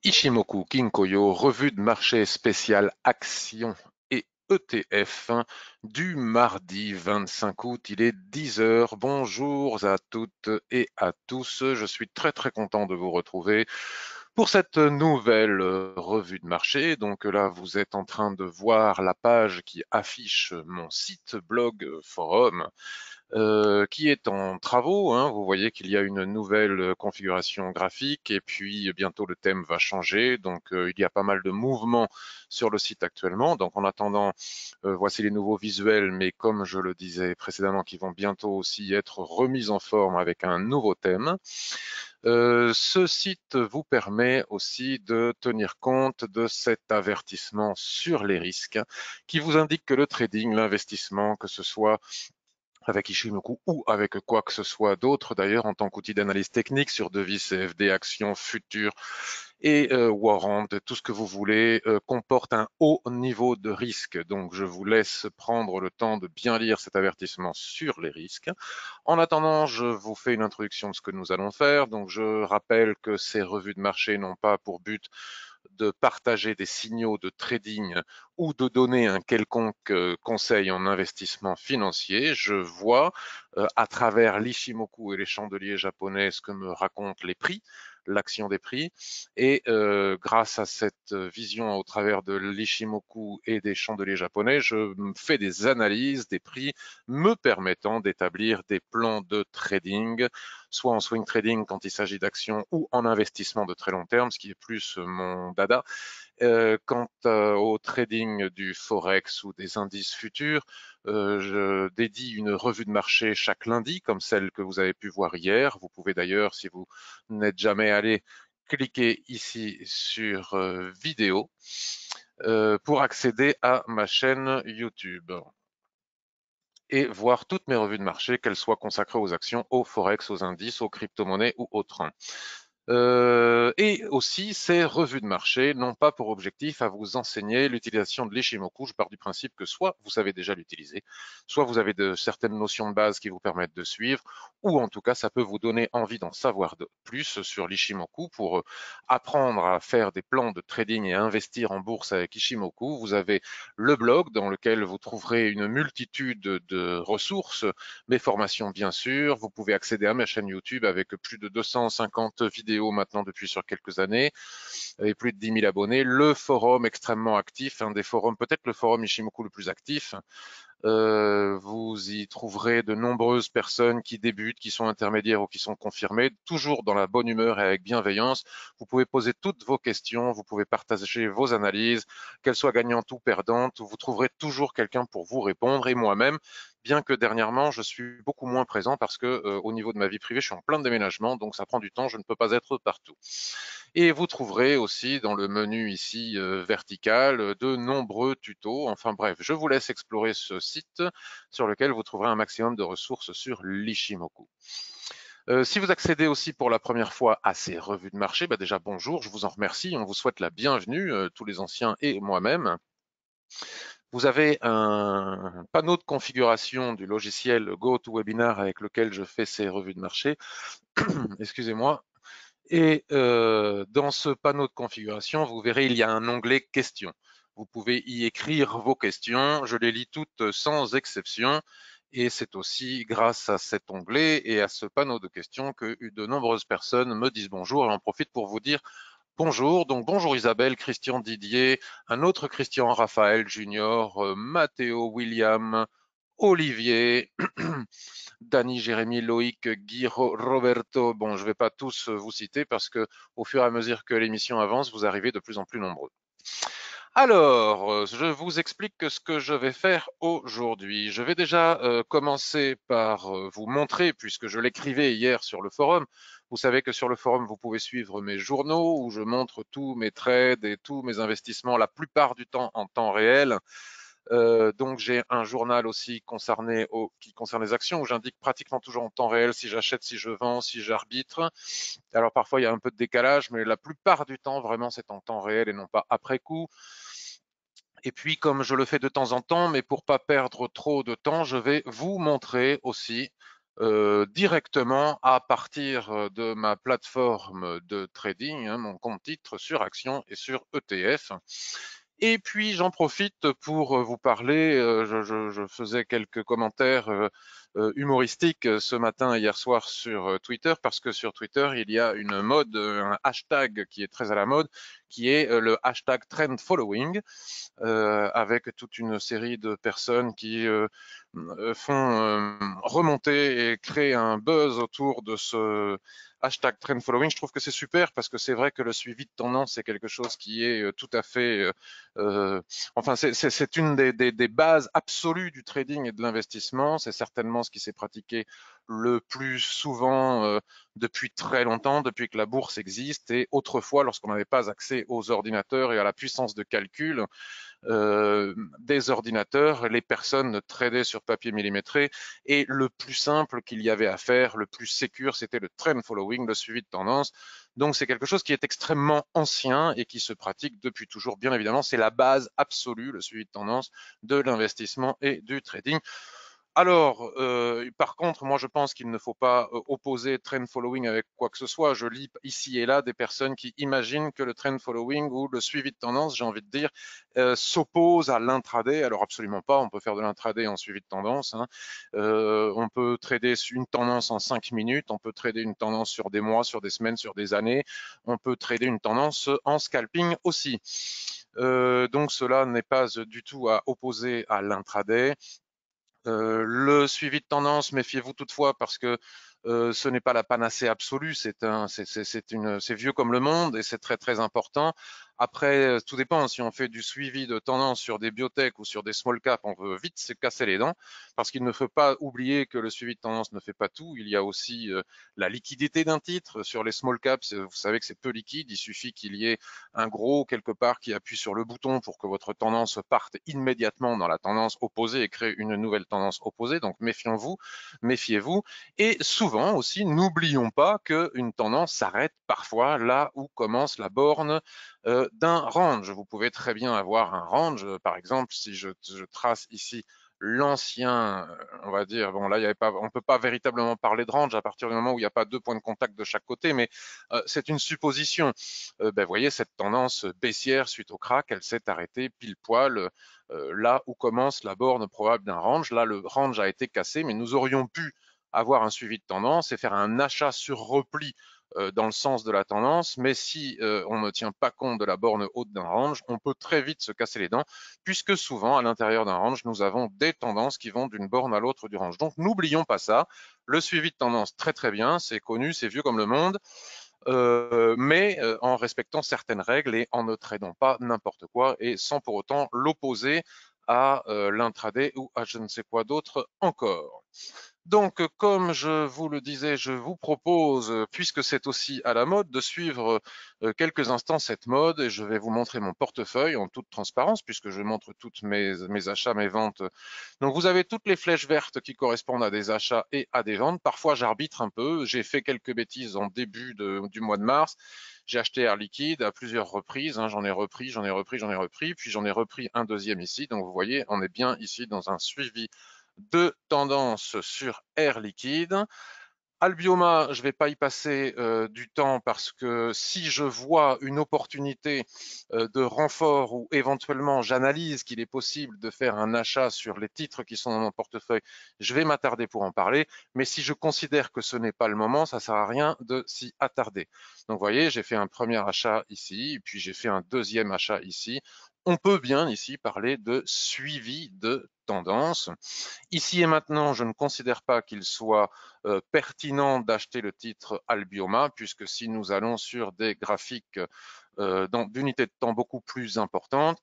Ichimoku Kinkoyo, revue de marché spéciale actions et ETF du mardi 25 août, il est 10 heures. Bonjour à toutes et à tous, je suis très content de vous retrouver pour cette nouvelle revue de marché. Donc là, vous êtes en train de voir la page qui affiche mon site, blog, forum, qui est en travaux, hein. Vous voyez qu'il y a une nouvelle configuration graphique et puis bientôt le thème va changer. Donc il y a pas mal de mouvements sur le site actuellement. Donc en attendant, voici les nouveaux visuels, mais comme je le disais précédemment, qui vont bientôt aussi être remis en forme avec un nouveau thème. Ce site vous permet aussi de tenir compte de cet avertissement sur les risques qui vous indique que le trading, l'investissement, que ce soit avec Ishimoku ou avec quoi que ce soit d'autre d'ailleurs en tant qu'outil d'analyse technique sur devises, CFD, actions, futures et warrant, tout ce que vous voulez, comporte un haut niveau de risque. Donc je vous laisse prendre le temps de bien lire cet avertissement sur les risques. En attendant, je vous fais une introduction de ce que nous allons faire. Donc je rappelle que ces revues de marché n'ont pas pour but de partager des signaux de trading ou de donner un quelconque conseil en investissement financier. Je vois à travers l'Ishimoku et les chandeliers japonais ce que me racontent les prix, l'action des prix, et grâce à cette vision au travers de l'Ishimoku et des chandeliers japonais, je fais des analyses des prix me permettant d'établir des plans de trading, soit en swing trading quand il s'agit d'actions ou en investissement de très long terme, ce qui est plus mon dada. Quant au trading du forex ou des indices futurs, je dédie une revue de marché chaque lundi, comme celle que vous avez pu voir hier. Vous pouvez d'ailleurs, si vous n'êtes jamais allé, cliquer ici sur vidéo pour accéder à ma chaîne YouTube et voir toutes mes revues de marché, qu'elles soient consacrées aux actions, aux forex, aux indices, aux crypto-monnaies ou autres. Et aussi, ces revues de marché n'ont pas pour objectif à vous enseigner l'utilisation de l'Ishimoku. Je pars du principe que soit vous savez déjà l'utiliser, soit vous avez de certaines notions de base qui vous permettent de suivre, ou en tout cas, ça peut vous donner envie d'en savoir plus sur l'Ishimoku pour apprendre à faire des plans de trading et à investir en bourse avec Ishimoku. Vous avez le blog dans lequel vous trouverez une multitude de ressources, mes formations bien sûr. Vous pouvez accéder à ma chaîne YouTube avec plus de 250 vidéos maintenant depuis sur quelques années et plus de 10 000 abonnés. Le forum extrêmement actif, un des forums, peut-être le forum Ishimoku le plus actif. Vous y trouverez de nombreuses personnes qui débutent, qui sont intermédiaires ou qui sont confirmées, toujours dans la bonne humeur et avec bienveillance. Vous pouvez poser toutes vos questions, vous pouvez partager vos analyses, qu'elles soient gagnantes ou perdantes. Vous trouverez toujours quelqu'un pour vous répondre et moi-même, bien que dernièrement, je suis beaucoup moins présent parce que au niveau de ma vie privée, je suis en plein déménagement, donc ça prend du temps, je ne peux pas être partout. Et vous trouverez aussi dans le menu ici vertical de nombreux tutos. Enfin bref, je vous laisse explorer ce site sur lequel vous trouverez un maximum de ressources sur l'Ishimoku. Si vous accédez aussi pour la première fois à ces revues de marché, bah déjà bonjour, je vous en remercie, on vous souhaite la bienvenue, tous les anciens et moi-même. Vous avez un panneau de configuration du logiciel GoToWebinar avec lequel je fais ces revues de marché. Excusez-moi. Et dans ce panneau de configuration, vous verrez, il y a un onglet questions. Vous pouvez y écrire vos questions. Je les lis toutes sans exception. Et c'est aussi grâce à cet onglet et à ce panneau de questions que de nombreuses personnes me disent bonjour. Et j'en profite pour vous dire bonjour. Donc bonjour Isabelle, Christian Didier, un autre Christian Raphaël Junior, Matteo William, Olivier, Dany, Jérémy, Loïc, Guy, Roberto. Bon, je ne vais pas tous vous citer parce que au fur et à mesure que l'émission avance, vous arrivez de plus en plus nombreux. Alors, je vous explique ce que je vais faire aujourd'hui. Je vais déjà commencer par vous montrer, puisque je l'écrivais hier sur le forum. Vous savez que sur le forum, vous pouvez suivre mes journaux où je montre tous mes trades et tous mes investissements, la plupart du temps en temps réel. Donc j'ai un journal aussi qui concerne les actions où j'indique pratiquement toujours en temps réel si j'achète, si je vends, si j'arbitre. Alors parfois il y a un peu de décalage, mais la plupart du temps vraiment c'est en temps réel et non pas après coup. Et puis comme je le fais de temps en temps, mais pour pas perdre trop de temps, je vais vous montrer aussi directement à partir de ma plateforme de trading, hein, mon compte titre sur actions et sur ETF. Et puis j'en profite pour vous parler, je faisais quelques commentaires humoristiques ce matin et hier soir sur Twitter, parce que sur Twitter il y a une mode, un hashtag qui est très à la mode, qui est le hashtag trend following, avec toute une série de personnes qui font remonter et créer un buzz autour de ce hashtag trend following. Je trouve que c'est super, parce que c'est vrai que le suivi de tendance, c'est quelque chose qui est tout à fait, enfin c'est une des bases absolues du trading et de l'investissement. C'est certainement ce qui s'est pratiqué le plus souvent depuis très longtemps, depuis que la bourse existe, et autrefois lorsqu'on n'avait pas accès aux ordinateurs et à la puissance de calcul des ordinateurs, les personnes tradaient sur papier millimétré, et le plus simple qu'il y avait à faire, le plus sécure, c'était le trend following, le suivi de tendance. Donc c'est quelque chose qui est extrêmement ancien et qui se pratique depuis toujours. Bien évidemment, c'est la base absolue, le suivi de tendance, de l'investissement et du trading. Alors, par contre, moi je pense qu'il ne faut pas opposer trend following avec quoi que ce soit. Je lis ici et là des personnes qui imaginent que le trend following ou le suivi de tendance, j'ai envie de dire, s'oppose à l'intraday. Alors absolument pas, on peut faire de l'intraday en suivi de tendance, hein. On peut trader une tendance en 5 minutes, on peut trader une tendance sur des mois, sur des semaines, sur des années, on peut trader une tendance en scalping aussi. Donc cela n'est pas du tout à opposer à l'intraday. Le suivi de tendance, méfiez-vous toutefois, parce que ce n'est pas la panacée absolue, c'est vieux comme le monde et c'est très très important. Après, tout dépend. Si on fait du suivi de tendance sur des biotech ou sur des small cap, on veut vite se casser les dents, parce qu'il ne faut pas oublier que le suivi de tendance ne fait pas tout. Il y a aussi la liquidité d'un titre. Sur les small caps, vous savez que c'est peu liquide. Il suffit qu'il y ait un gros quelque part qui appuie sur le bouton pour que votre tendance parte immédiatement dans la tendance opposée et crée une nouvelle tendance opposée. Donc méfiez-vous, méfiez-vous. Et souvent aussi, n'oublions pas qu'une tendance s'arrête parfois là où commence la borne d'un range. Vous pouvez très bien avoir un range, par exemple, si je trace ici l'ancien, on va dire, bon là, on ne peut pas véritablement parler de range à partir du moment où il n'y a pas deux points de contact de chaque côté, mais c'est une supposition. Vous voyez, cette tendance baissière suite au crack, elle s'est arrêtée pile poil là où commence la borne probable d'un range. Là, le range a été cassé, mais nous aurions pu avoir un suivi de tendance et faire un achat sur repli dans le sens de la tendance, mais si on ne tient pas compte de la borne haute d'un range, on peut très vite se casser les dents, puisque souvent à l'intérieur d'un range, nous avons des tendances qui vont d'une borne à l'autre du range. Donc n'oublions pas ça. Le suivi de tendance, très très bien, c'est connu, c'est vieux comme le monde, mais en respectant certaines règles et en ne tradant pas n'importe quoi, et sans pour autant l'opposer à l'intraday ou à je ne sais quoi d'autre encore. Donc, comme je vous le disais, je vous propose, puisque c'est aussi à la mode, de suivre quelques instants cette mode, et je vais vous montrer mon portefeuille en toute transparence, puisque je montre toutes mes achats, mes ventes. Donc, vous avez toutes les flèches vertes qui correspondent à des achats et à des ventes. Parfois, j'arbitre un peu. J'ai fait quelques bêtises en début du mois de mars. J'ai acheté Air Liquide à plusieurs reprises, hein. J'en ai repris, puis j'en ai repris un deuxième ici. Donc, vous voyez, on est bien ici dans un suivi de tendance sur Air Liquide. Albioma, je ne vais pas y passer du temps, parce que si je vois une opportunité de renfort, ou éventuellement j'analyse qu'il est possible de faire un achat sur les titres qui sont dans mon portefeuille, je vais m'attarder pour en parler. Mais si je considère que ce n'est pas le moment, ça ne sert à rien de s'y attarder. Donc vous voyez, j'ai fait un premier achat ici, puis j'ai fait un deuxième achat ici. On peut bien ici parler de suivi de tendance. Ici et maintenant, je ne considère pas qu'il soit pertinent d'acheter le titre Albioma, puisque si nous allons sur des graphiques d'unités de temps beaucoup plus importantes,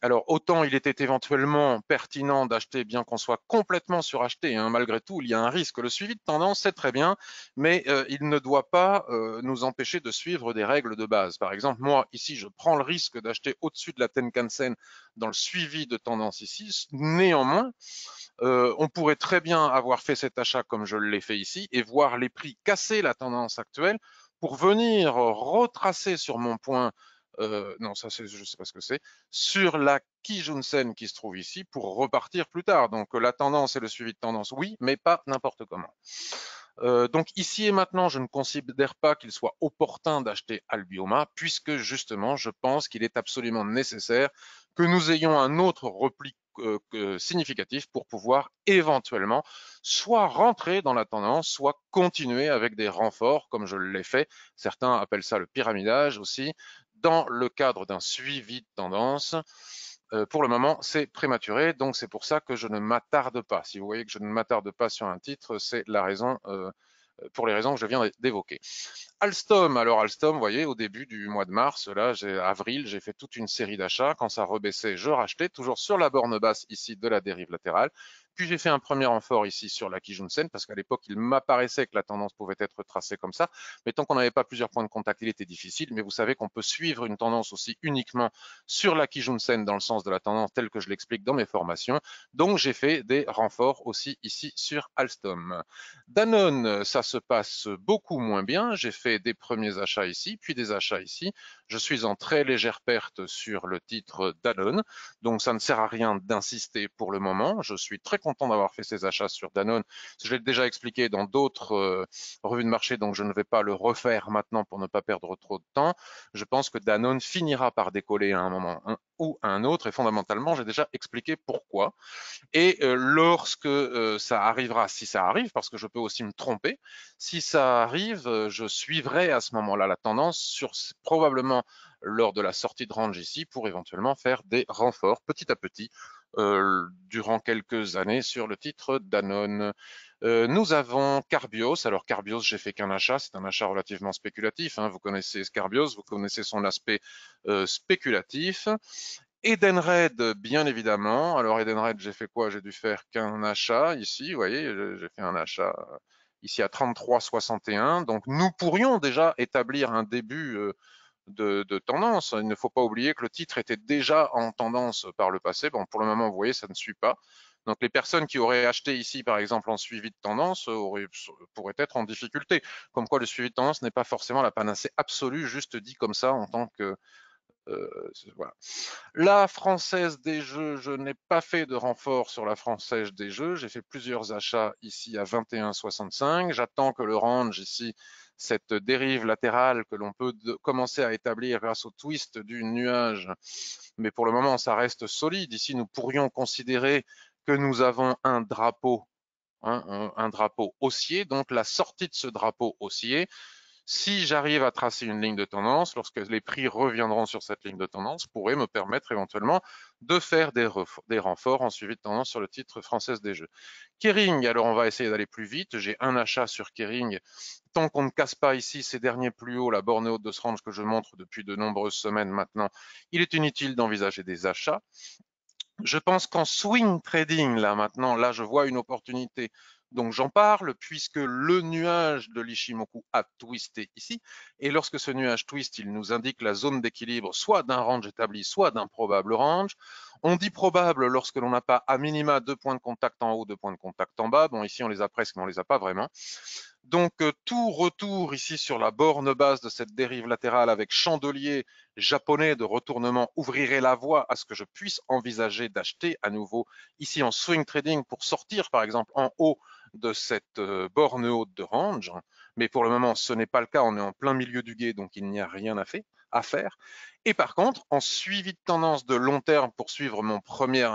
alors autant il était éventuellement pertinent d'acheter, bien qu'on soit complètement suracheté, hein, malgré tout, il y a un risque. Le suivi de tendance, c'est très bien, mais il ne doit pas nous empêcher de suivre des règles de base. Par exemple, moi, ici, je prends le risque d'acheter au-dessus de la Tenkan-sen dans le suivi de tendance ici. Néanmoins, on pourrait très bien avoir fait cet achat comme je l'ai fait ici et voir les prix casser la tendance actuelle pour venir retracer sur mon point non, ça, je ne sais pas ce que c'est, sur la Kijun-sen qui se trouve ici pour repartir plus tard. Donc la tendance et le suivi de tendance, oui, mais pas n'importe comment. Donc ici et maintenant, je ne considère pas qu'il soit opportun d'acheter Albioma, puisque justement, je pense qu'il est absolument nécessaire que nous ayons un autre repli significatif pour pouvoir éventuellement soit rentrer dans la tendance, soit continuer avec des renforts, comme je l'ai fait. Certains appellent ça le pyramidage aussi, dans le cadre d'un suivi de tendance. Pour le moment, c'est prématuré, donc c'est pour ça que je ne m'attarde pas. Si vous voyez que je ne m'attarde pas sur un titre, c'est la raison, pour les raisons que je viens d'évoquer. Alstom, alors Alstom, vous voyez, au début du mois de mars, là, avril, j'ai fait toute une série d'achats. Quand ça rebaissait, je rachetais, toujours sur la borne basse ici de la dérive latérale. Puis j'ai fait un premier renfort ici sur la Kijun-sen, parce qu'à l'époque, il m'apparaissait que la tendance pouvait être tracée comme ça. Mais tant qu'on n'avait pas plusieurs points de contact, il était difficile. Mais vous savez qu'on peut suivre une tendance aussi uniquement sur la Kijun-sen dans le sens de la tendance telle que je l'explique dans mes formations. Donc j'ai fait des renforts aussi ici sur Alstom. Danone, ça se passe beaucoup moins bien. J'ai fait des premiers achats ici, puis des achats ici. Je suis en très légère perte sur le titre Danone, donc ça ne sert à rien d'insister pour le moment. Je suis très content d'avoir fait ces achats sur Danone. Je l'ai déjà expliqué dans d'autres revues de marché, donc je ne vais pas le refaire maintenant pour ne pas perdre trop de temps. Je pense que Danone finira par décoller à un moment ou à un autre, et fondamentalement, j'ai déjà expliqué pourquoi. Et lorsque ça arrivera, si ça arrive, parce que je peux aussi me tromper, si ça arrive, je suivrai à ce moment-là la tendance sur probablement lors de la sortie de range ici pour éventuellement faire des renforts petit à petit durant quelques années sur le titre Danone. Nous avons Carbios. Alors Carbios, j'ai fait qu'un achat, c'est un achat relativement spéculatif, hein. Vous connaissez Carbios, vous connaissez son aspect spéculatif. Edenred, bien évidemment. Alors Edenred, j'ai fait quoi? J'ai dû faire qu'un achat ici, vous voyez, j'ai fait un achat ici à 33,61. Donc nous pourrions déjà établir un début de tendance. Il ne faut pas oublier que le titre était déjà en tendance par le passé. Bon, pour le moment, vous voyez, ça ne suit pas. Donc les personnes qui auraient acheté ici, par exemple, en suivi de tendance, pourraient être en difficulté. Comme quoi le suivi de tendance n'est pas forcément la panacée absolue, juste dit comme ça en tant que... voilà. La Française des Jeux, je n'ai pas fait de renfort sur la Française des Jeux. J'ai fait plusieurs achats ici à 21,65. J'attends que le range ici, cette dérive latérale que l'on peut commencer à établir grâce au twist du nuage. Mais pour le moment, ça reste solide. Ici, nous pourrions considérer que nous avons un drapeau, hein, un drapeau haussier. Donc, la sortie de ce drapeau haussier, si j'arrive à tracer une ligne de tendance, lorsque les prix reviendront sur cette ligne de tendance, pourrait me permettre éventuellement de faire des renforts en suivi de tendance sur le titre Française des Jeux. Kering, alors on va essayer d'aller plus vite. J'ai un achat sur Kering. Tant qu'on ne casse pas ici ces derniers plus hauts, la borne haute de ce range que je montre depuis de nombreuses semaines maintenant, il est inutile d'envisager des achats. Je pense qu'en swing trading, là maintenant, là je vois une opportunité. Donc j'en parle puisque le nuage de l'Ishimoku a twisté ici. Et lorsque ce nuage twist, il nous indique la zone d'équilibre soit d'un range établi, soit d'un probable range. On dit probable lorsque l'on n'a pas à minima 2 points de contact en haut, 2 points de contact en bas. Bon, ici on les a presque, mais on les a pas vraiment. Donc tout retour ici sur la borne basse de cette dérive latérale avec chandelier japonais de retournement ouvrirait la voie à ce que je puisse envisager d'acheter à nouveau ici en swing trading pour sortir par exemple en haut de cette borne haute de range. Mais pour le moment, ce n'est pas le cas. On est en plein milieu du gué, donc il n'y a rien à faire. Et par contre, en suivi de tendance de long terme pour suivre mon premier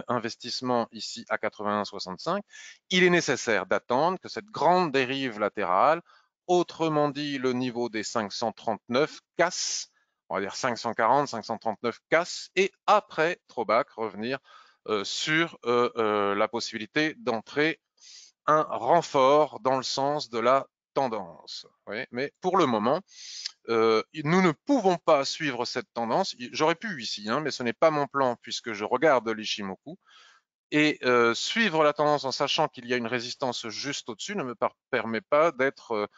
investissement ici à 81,65, il est nécessaire d'attendre que cette grande dérive latérale, autrement dit le niveau des 539, casse, on va dire 540, 539 casse, et après throwback revenir sur la possibilité d'entrer un renfort dans le sens de la tendance. Oui, mais pour le moment, nous ne pouvons pas suivre cette tendance. J'aurais pu ici, hein, mais ce n'est pas mon plan puisque je regarde l'Ishimoku. Et suivre la tendance en sachant qu'il y a une résistance juste au-dessus ne me permet pas d'être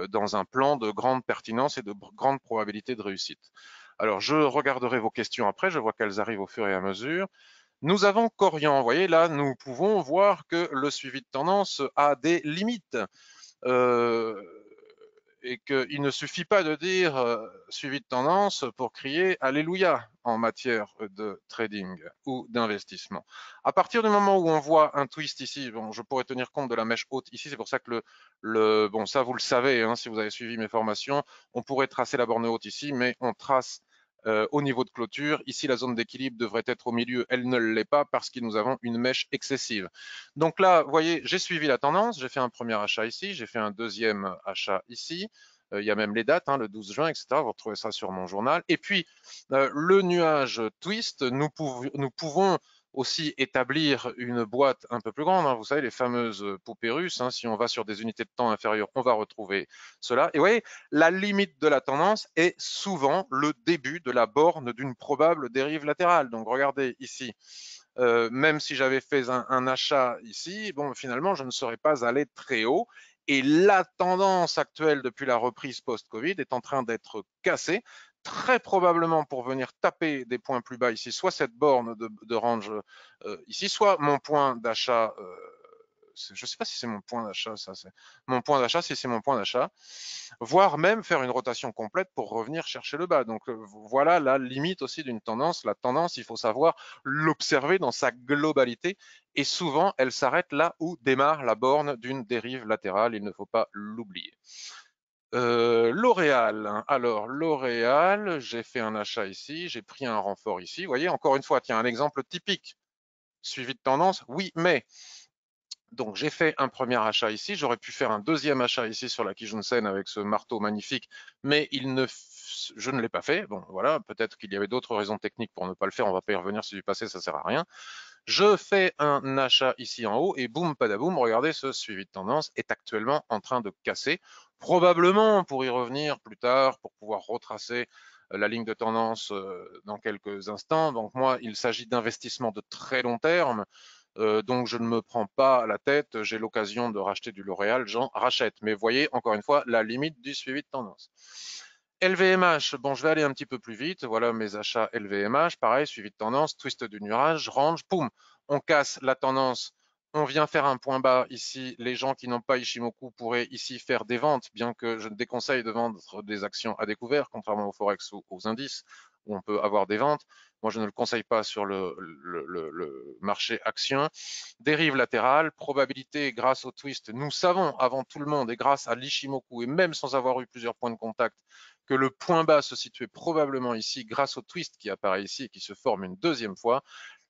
dans un plan de grande pertinence et de grande probabilité de réussite. Alors, je regarderai vos questions après, je vois qu'elles arrivent au fur et à mesure. Nous avons Corian, vous voyez là, nous pouvons voir que le suivi de tendance a des limites. Euh, et qu'il ne suffit pas de dire suivi de tendance pour crier Alléluia en matière de trading ou d'investissement. À partir du moment où on voit un twist ici, bon, je pourrais tenir compte de la mèche haute ici, c'est pour ça que bon, ça vous le savez, hein, si vous avez suivi mes formations, on pourrait tracer la borne haute ici, mais on trace au niveau de clôture. Ici, la zone d'équilibre devrait être au milieu, elle ne l'est pas parce que nous avons une mèche excessive. Donc là, vous voyez, j'ai suivi la tendance, j'ai fait un premier achat ici, j'ai fait un deuxième achat ici. Il y a même les dates, hein, le 12 juin, etc. Vous retrouvez ça sur mon journal. Et puis, le nuage twist, nous pouvons aussi établir une boîte un peu plus grande. Hein. Vous savez, les fameuses poupées russes, hein, si on va sur des unités de temps inférieures, on va retrouver cela. Et vous voyez, la limite de la tendance est souvent le début de la borne d'une probable dérive latérale. Donc, regardez ici, même si j'avais fait un achat ici, bon, finalement, je ne serais pas allé très haut. Et la tendance actuelle depuis la reprise post-Covid est en train d'être cassée, très probablement pour venir taper des points plus bas ici, soit cette borne de range ici, soit mon point d'achat. Je ne sais pas si c'est mon point d'achat, ça c'est mon point d'achat, si c'est mon point d'achat, voire même faire une rotation complète pour revenir chercher le bas. Donc voilà la limite aussi d'une tendance. La tendance, il faut savoir l'observer dans sa globalité et souvent elle s'arrête là où démarre la borne d'une dérive latérale, il ne faut pas l'oublier. L'Oréal, alors L'Oréal, j'ai fait un achat ici, j'ai pris un renfort ici, vous voyez, encore une fois, tiens, un exemple typique, suivi de tendance, oui, mais donc j'ai fait un premier achat ici, j'aurais pu faire un deuxième achat ici sur la Kijun-sen avec ce marteau magnifique, mais je ne l'ai pas fait. Bon voilà, peut-être qu'il y avait d'autres raisons techniques pour ne pas le faire, on va pas y revenir, c'est du passé, ça sert à rien. Je fais un achat ici en haut et boum, padaboum, regardez, ce suivi de tendance est actuellement en train de casser, probablement pour y revenir plus tard, pour pouvoir retracer la ligne de tendance dans quelques instants. Donc moi, il s'agit d'investissements de très long terme. Donc je ne me prends pas la tête, j'ai l'occasion de racheter du L'Oréal, j'en rachète. Mais voyez, encore une fois, la limite du suivi de tendance. LVMH, bon, je vais aller un petit peu plus vite. Voilà mes achats LVMH, pareil, suivi de tendance, twist du nuage, range, poum, on casse la tendance. On vient faire un point bas ici. Les gens qui n'ont pas Ishimoku pourraient ici faire des ventes, bien que je déconseille de vendre des actions à découvert, contrairement au Forex ou aux indices, où on peut avoir des ventes. Moi, je ne le conseille pas sur le marché action. Dérive latérale, probabilité grâce au twist. Nous savons avant tout le monde et grâce à l'Ishimoku et même sans avoir eu plusieurs points de contact que le point bas se situait probablement ici grâce au twist qui apparaît ici et qui se forme une deuxième fois.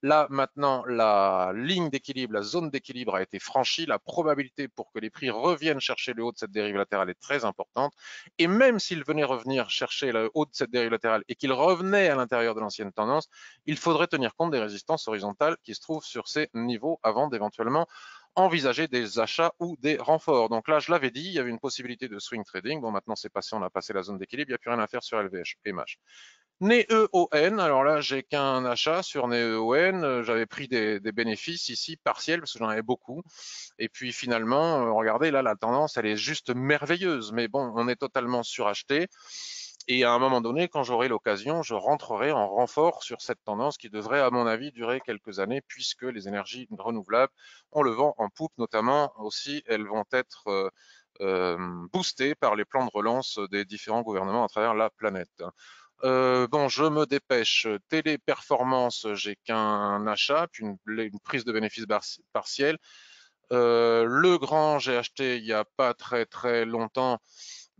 Là, maintenant, la ligne d'équilibre, la zone d'équilibre a été franchie. La probabilité pour que les prix reviennent chercher le haut de cette dérive latérale est très importante. Et même s'ils venaient revenir chercher le haut de cette dérive latérale et qu'ils revenaient à l'intérieur de l'ancienne tendance, il faudrait tenir compte des résistances horizontales qui se trouvent sur ces niveaux avant d'éventuellement envisager des achats ou des renforts. Donc là, je l'avais dit, il y avait une possibilité de swing trading. Bon, maintenant c'est passé, on a passé la zone d'équilibre, il n'y a plus rien à faire sur LVH et MH. NEON, alors là, j'ai qu'un achat sur NEON. J'avais pris des bénéfices ici, partiels, parce que j'en avais beaucoup. Et puis finalement, regardez, là, la tendance, elle est juste merveilleuse. Mais bon, on est totalement suracheté. Et à un moment donné, quand j'aurai l'occasion, je rentrerai en renfort sur cette tendance qui devrait, à mon avis, durer quelques années, puisque les énergies renouvelables, on le vend en poupe, notamment aussi, elles vont être boostées par les plans de relance des différents gouvernements à travers la planète. Bon, je me dépêche. Téléperformance, j'ai qu'un achat, puis une prise de bénéfice partielle. Le grand, j'ai acheté il n'y a pas très très longtemps.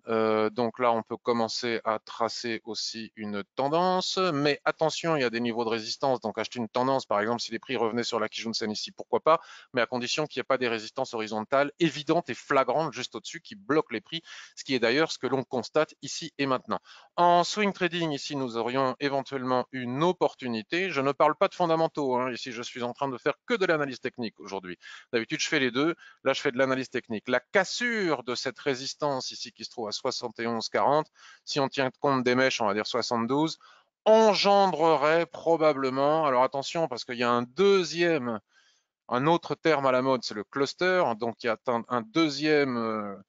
Donc là, on peut commencer à tracer aussi une tendance, mais attention, il y a des niveaux de résistance. Donc acheter une tendance, par exemple, si les prix revenaient sur la Kijun-sen ici, pourquoi pas, mais à condition qu'il n'y ait pas des résistances horizontales évidentes et flagrantes juste au-dessus qui bloquent les prix, ce qui est d'ailleurs ce que l'on constate ici et maintenant. En swing trading, ici, nous aurions éventuellement une opportunité. Je ne parle pas de fondamentaux, hein. Ici, je suis en train de faire que de l'analyse technique aujourd'hui. D'habitude, je fais les deux. Là, je fais de l'analyse technique. La cassure de cette résistance ici qui se trouve à 71,40, si on tient compte des mèches, on va dire 72, engendrerait probablement, alors attention parce qu'il y a un autre terme à la mode, c'est le cluster, donc il y a un deuxième,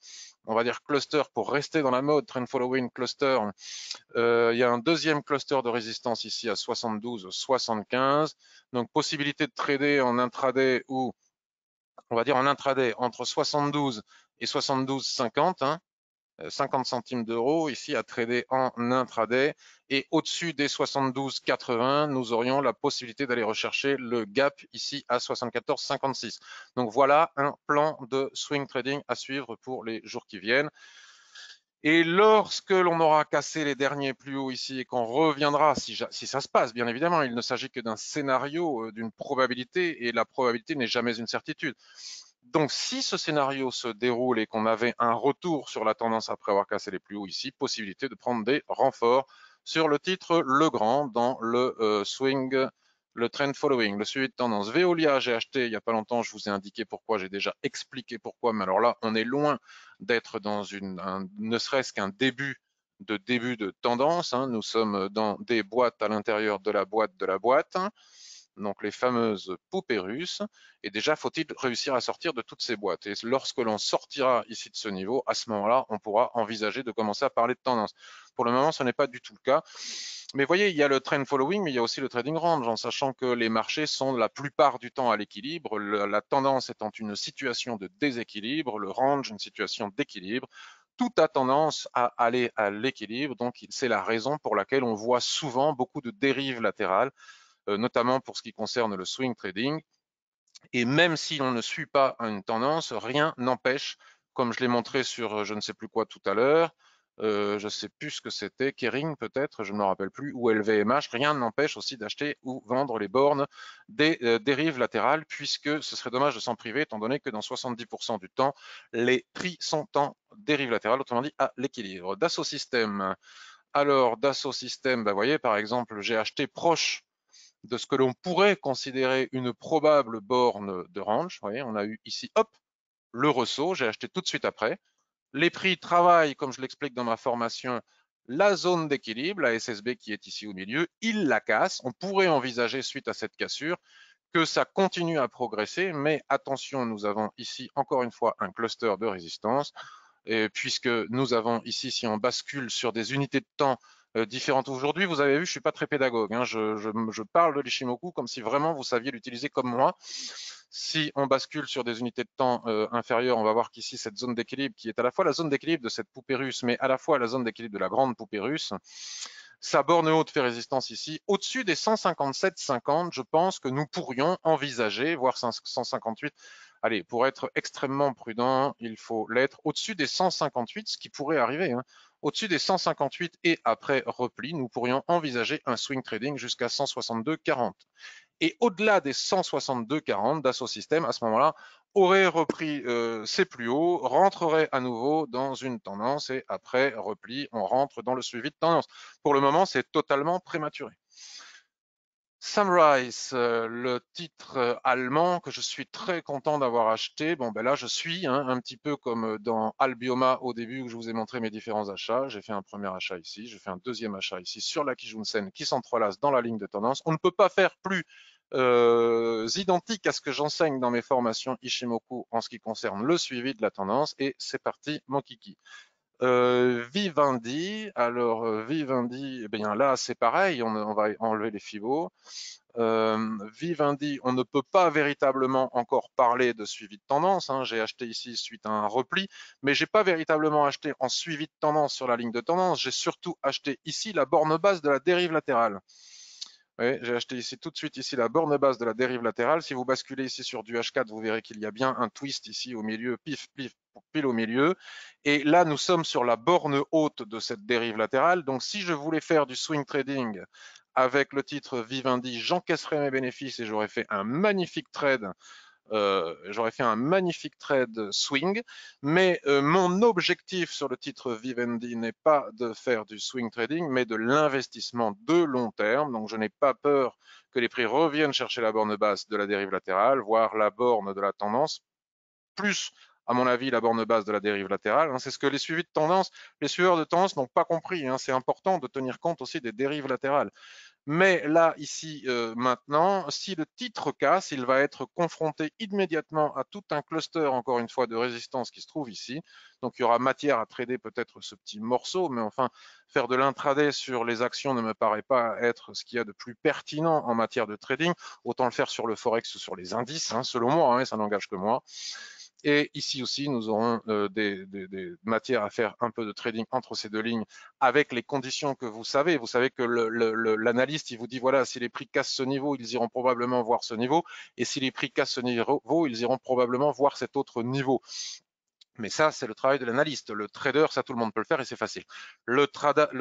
on va dire cluster pour rester dans la mode, trend following cluster, il y a un deuxième cluster de résistance ici à 72,75, donc possibilité de trader en intraday ou on va dire en intraday entre 72 et 72,50, hein, 50 centimes d'euros ici à trader en intraday. Et au-dessus des 72,80, nous aurions la possibilité d'aller rechercher le gap ici à 74,56. Donc voilà un plan de swing trading à suivre pour les jours qui viennent. Et lorsque l'on aura cassé les derniers plus hauts ici et qu'on reviendra, si ça se passe, bien évidemment, il ne s'agit que d'un scénario, d'une probabilité, et la probabilité n'est jamais une certitude. Donc, si ce scénario se déroule et qu'on avait un retour sur la tendance après avoir cassé les plus hauts ici, possibilité de prendre des renforts sur le titre Legrand dans le swing, le trend following, le suivi de tendance. Veolia, j'ai acheté il n'y a pas longtemps, je vous ai indiqué pourquoi, j'ai déjà expliqué pourquoi, mais alors là, on est loin d'être dans ne serait-ce qu'un début de tendance. Hein. Nous sommes dans des boîtes à l'intérieur de la boîte de la boîte. Donc les fameuses poupées russes, et déjà faut-il réussir à sortir de toutes ces boîtes. Et lorsque l'on sortira ici de ce niveau, à ce moment-là, on pourra envisager de commencer à parler de tendance. Pour le moment, ce n'est pas du tout le cas. Mais voyez, il y a le trend following, mais il y a aussi le trading range, en sachant que les marchés sont la plupart du temps à l'équilibre, la tendance étant une situation de déséquilibre, le range une situation d'équilibre. Tout a tendance à aller à l'équilibre, donc c'est la raison pour laquelle on voit souvent beaucoup de dérives latérales, notamment pour ce qui concerne le swing trading. Et même si on ne suit pas une tendance, rien n'empêche, comme je l'ai montré sur je ne sais plus quoi tout à l'heure, je ne sais plus ce que c'était, Kering peut-être, je ne me rappelle plus, ou LVMH, rien n'empêche aussi d'acheter ou vendre les bornes des dérives latérales, puisque ce serait dommage de s'en priver, étant donné que dans 70% du temps, les prix sont en dérive latérale, autrement dit à l'équilibre. Dassault Systèmes. Alors, Dassault Systèmes, vous voyez, par exemple, j'ai acheté proche de ce que l'on pourrait considérer une probable borne de range. Vous voyez, on a eu ici, hop, le ressaut, j'ai acheté tout de suite après. Les prix travaillent, comme je l'explique dans ma formation, la zone d'équilibre, la SSB qui est ici au milieu, il la casse. On pourrait envisager, suite à cette cassure, que ça continue à progresser, mais attention, nous avons ici encore une fois un cluster de résistance, puisque nous avons ici, si on bascule sur des unités de temps différentes. Aujourd'hui, vous avez vu, je suis pas très pédagogue, hein, je parle de l'Ishimoku comme si vraiment vous saviez l'utiliser comme moi. Si on bascule sur des unités de temps inférieures, on va voir qu'ici, cette zone d'équilibre, qui est à la fois la zone d'équilibre de cette poupée russe, mais à la fois la zone d'équilibre de la grande poupée russe, sa borne haute fait résistance ici. Au-dessus des 157,50, je pense que nous pourrions envisager, voire 158. Allez, pour être extrêmement prudent, il faut l'être au-dessus des 158, ce qui pourrait arriver. Hein. Au-dessus des 158 et après repli, nous pourrions envisager un swing trading jusqu'à 162,40. Et au-delà des 162,40 Dassault Systèmes, à ce moment-là, aurait repris ses plus hauts, rentrerait à nouveau dans une tendance et après repli, on rentre dans le suivi de tendance. Pour le moment, c'est totalement prématuré. Sunrise, le titre allemand que je suis très content d'avoir acheté. Bon, ben là, je suis un petit peu comme dans Albioma au début où je vous ai montré mes différents achats. J'ai fait un premier achat ici, j'ai fait un deuxième achat ici sur la Kijun-sen qui s'entrelace dans la ligne de tendance. On ne peut pas faire plus identique à ce que j'enseigne dans mes formations Ishimoku en ce qui concerne le suivi de la tendance. Et c'est parti, mon kiki. Vivendi, alors Vivendi, eh bien là c'est pareil, on va enlever les Fibos. Vivendi, on ne peut pas véritablement encore parler de suivi de tendance. Hein. J'ai acheté ici suite à un repli, mais j'ai pas véritablement acheté en suivi de tendance sur la ligne de tendance. J'ai surtout acheté ici la borne basse de la dérive latérale. Oui, j'ai acheté ici tout de suite ici la borne basse de la dérive latérale. Si vous basculez ici sur du H4, vous verrez qu'il y a bien un twist ici au milieu, pif, pif, pile au milieu. Et là, nous sommes sur la borne haute de cette dérive latérale. Donc, si je voulais faire du swing trading avec le titre Vivendi, j'encaisserais mes bénéfices et j'aurais fait un magnifique trade j'aurais fait un magnifique trade swing, mais mon objectif sur le titre Vivendi n'est pas de faire du swing trading, mais de l'investissement de long terme. Donc, je n'ai pas peur que les prix reviennent chercher la borne basse de la dérive latérale, voire la borne de la tendance, plus, à mon avis, la borne basse de la dérive latérale. Hein. C'est ce que les suivis de tendance, les suiveurs de tendance n'ont pas compris. Hein. C'est important de tenir compte aussi des dérives latérales. Mais là, ici, maintenant, si le titre casse, il va être confronté immédiatement à tout un cluster, encore une fois, de résistance qui se trouve ici. Donc, il y aura matière à trader peut-être ce petit morceau, mais enfin, faire de l'intraday sur les actions ne me paraît pas être ce qu'il y a de plus pertinent en matière de trading. Autant le faire sur le Forex ou sur les indices, hein, selon moi, hein, ça n'engage que moi. Et ici aussi, nous aurons des matières à faire un peu de trading entre ces deux lignes avec les conditions que vous savez. Vous savez que l'analyste, il vous dit, voilà, si les prix cassent ce niveau, ils iront probablement voir ce niveau. Et si les prix cassent ce niveau, ils iront probablement voir cet autre niveau. Mais ça, c'est le travail de l'analyste. Le trader, ça, tout le monde peut le faire et c'est facile. Le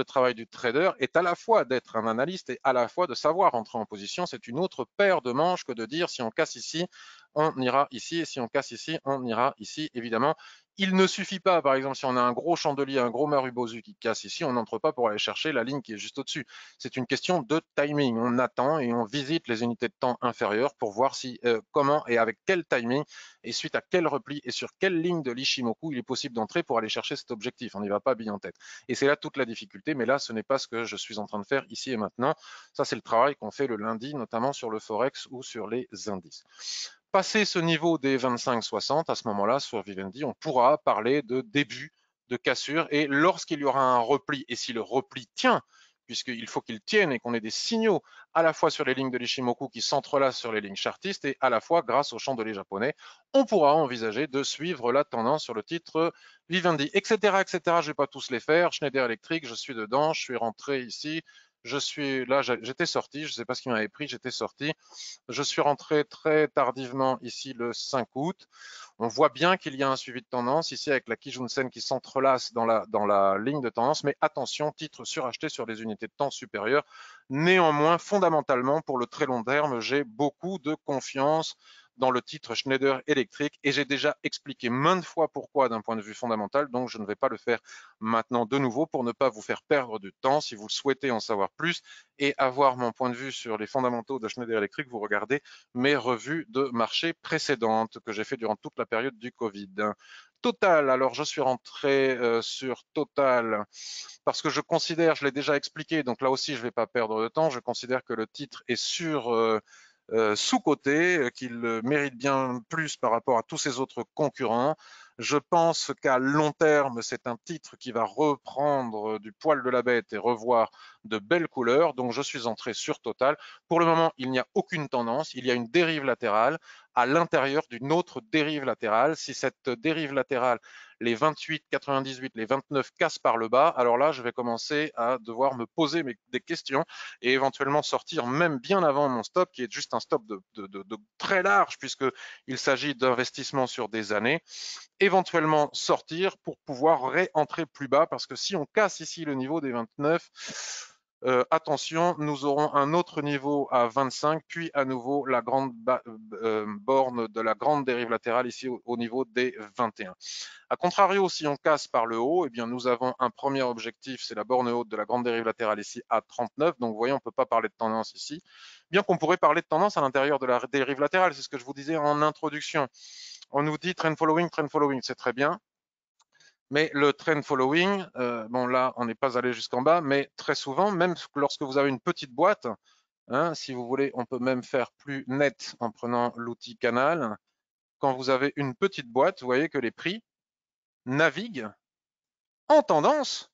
travail du trader est à la fois d'être un analyste et à la fois de savoir entrer en position. C'est une autre paire de manches que de dire si on casse ici, on ira ici, et si on casse ici, on ira ici. Évidemment, il ne suffit pas, par exemple, si on a un gros chandelier, un gros marubozu qui casse ici, on n'entre pas pour aller chercher la ligne qui est juste au-dessus. C'est une question de timing. On attend et on visite les unités de temps inférieures pour voir si, comment et avec quel timing et suite à quel repli et sur quelle ligne de l'Ishimoku il est possible d'entrer pour aller chercher cet objectif. On n'y va pas bille en tête. Et c'est là toute la difficulté, mais là, ce n'est pas ce que je suis en train de faire ici et maintenant. Ça, c'est le travail qu'on fait le lundi, notamment sur le Forex ou sur les indices. Passer ce niveau des 25-60, à ce moment-là, sur Vivendi, on pourra parler de début de cassure et lorsqu'il y aura un repli, et si le repli tient, puisqu'il faut qu'il tienne et qu'on ait des signaux à la fois sur les lignes de l'Ishimoku qui s'entrelacent sur les lignes chartistes et à la fois grâce au chandelier japonais, on pourra envisager de suivre la tendance sur le titre Vivendi, etc., etc. Je ne vais pas tous les faire. Schneider Electric, je suis dedans, je suis rentré ici, je suis là, j'étais sorti, je ne sais pas ce qui m'avait pris, j'étais sorti. Je suis rentré très tardivement ici le 5 août. On voit bien qu'il y a un suivi de tendance ici avec la Kijun-sen qui s'entrelace dans la ligne de tendance, mais attention, titre suracheté sur les unités de temps supérieures. Néanmoins, fondamentalement, pour le très long terme, j'ai beaucoup de confiance dans le titre Schneider Electric et j'ai déjà expliqué maintes fois pourquoi d'un point de vue fondamental, donc je ne vais pas le faire maintenant de nouveau pour ne pas vous faire perdre du temps. Si vous le souhaitez en savoir plus et avoir mon point de vue sur les fondamentaux de Schneider Electric, vous regardez mes revues de marché précédentes que j'ai fait durant toute la période du Covid. Total, alors je suis rentré sur Total parce que je considère, je l'ai déjà expliqué, donc là aussi je ne vais pas perdre de temps, je considère que le titre est sous-coté, qu'il mérite bien plus par rapport à tous ses autres concurrents. Je pense qu'à long terme, c'est un titre qui va reprendre du poil de la bête et revoir de belles couleurs. Donc, je suis entré sur Total. Pour le moment, il n'y a aucune tendance. Il y a une dérive latérale à l'intérieur d'une autre dérive latérale. Si cette dérive latérale, les 28, 98, les 29 cassent par le bas, alors là, je vais commencer à devoir me poser des questions et éventuellement sortir même bien avant mon stop, qui est juste un stop de très large, puisqu'il s'agit d'investissement sur des années, éventuellement sortir pour pouvoir réentrer plus bas, parce que si on casse ici le niveau des 29, attention, nous aurons un autre niveau à 25, puis à nouveau la grande borne de la grande dérive latérale ici au niveau des 21. A contrario, si on casse par le haut, eh bien, nous avons un premier objectif, c'est la borne haute de la grande dérive latérale ici à 39. Donc, vous voyez, on ne peut pas parler de tendance ici, bien qu'on pourrait parler de tendance à l'intérieur de la dérive latérale. C'est ce que je vous disais en introduction. On nous dit trend following, c'est très bien. Mais le trend following, bon là, on n'est pas allé jusqu'en bas, mais très souvent, même lorsque vous avez une petite boîte, hein, si vous voulez, on peut même faire plus net en prenant l'outil canal. Quand vous avez une petite boîte, vous voyez que les prix naviguent en tendance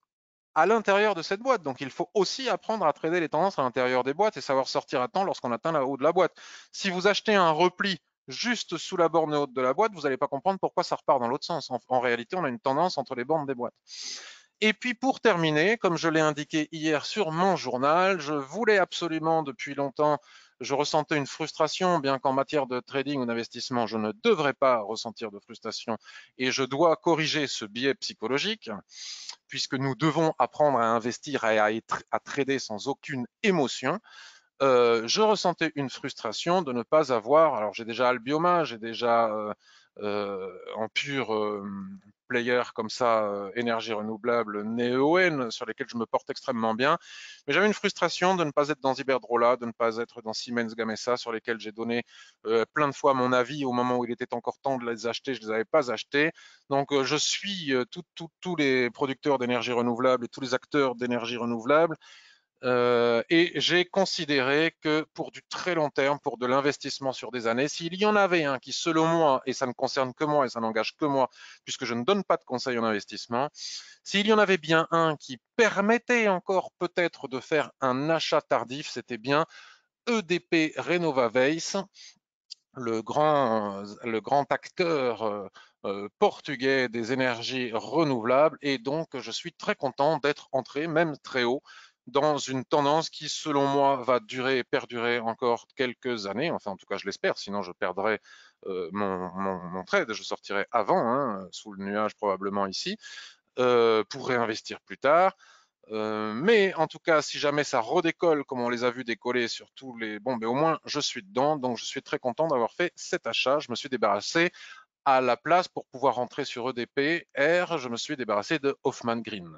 à l'intérieur de cette boîte. Donc, il faut aussi apprendre à trader les tendances à l'intérieur des boîtes et savoir sortir à temps lorsqu'on atteint la haut de la boîte. Si vous achetez un repli juste sous la borne haute de la boîte, vous n'allez pas comprendre pourquoi ça repart dans l'autre sens. En réalité, on a une tendance entre les bornes des boîtes. Et puis pour terminer, comme je l'ai indiqué hier sur mon journal, je voulais absolument depuis longtemps, je ressentais une frustration, bien qu'en matière de trading ou d'investissement, je ne devrais pas ressentir de frustration et je dois corriger ce biais psychologique puisque nous devons apprendre à investir et à trader sans aucune émotion. Je ressentais une frustration de ne pas avoir, alors j'ai déjà Albioma, j'ai déjà en pur player comme ça, énergie renouvelable, Neoen, sur lesquels je me porte extrêmement bien, mais j'avais une frustration de ne pas être dans Iberdrola, de ne pas être dans Siemens Gamesa, sur lesquels j'ai donné plein de fois mon avis au moment où il était encore temps de les acheter, je ne les avais pas achetés. Donc je suis tous les producteurs d'énergie renouvelable et tous les acteurs d'énergie renouvelable, et j'ai considéré que pour du très long terme, pour de l'investissement sur des années, s'il y en avait un qui, selon moi, et ça ne concerne que moi et ça n'engage que moi, puisque je ne donne pas de conseils en investissement, s'il y en avait bien un qui permettait encore peut-être de faire un achat tardif, c'était bien EDP Renova Weiss, le grand acteur portugais des énergies renouvelables et donc je suis très content d'être entré, même très haut, dans une tendance qui, selon moi, va durer et perdurer encore quelques années. Enfin, en tout cas, je l'espère, sinon je perdrai mon trade, je sortirai avant, hein, sous le nuage probablement ici, pour réinvestir plus tard. Mais en tout cas, si jamais ça redécolle comme on les a vus décoller sur tous les... Bon, mais au moins, je suis dedans, donc je suis très content d'avoir fait cet achat. Je me suis débarrassé à la place pour pouvoir rentrer sur EDP R, je me suis débarrassé de Hoffman Green.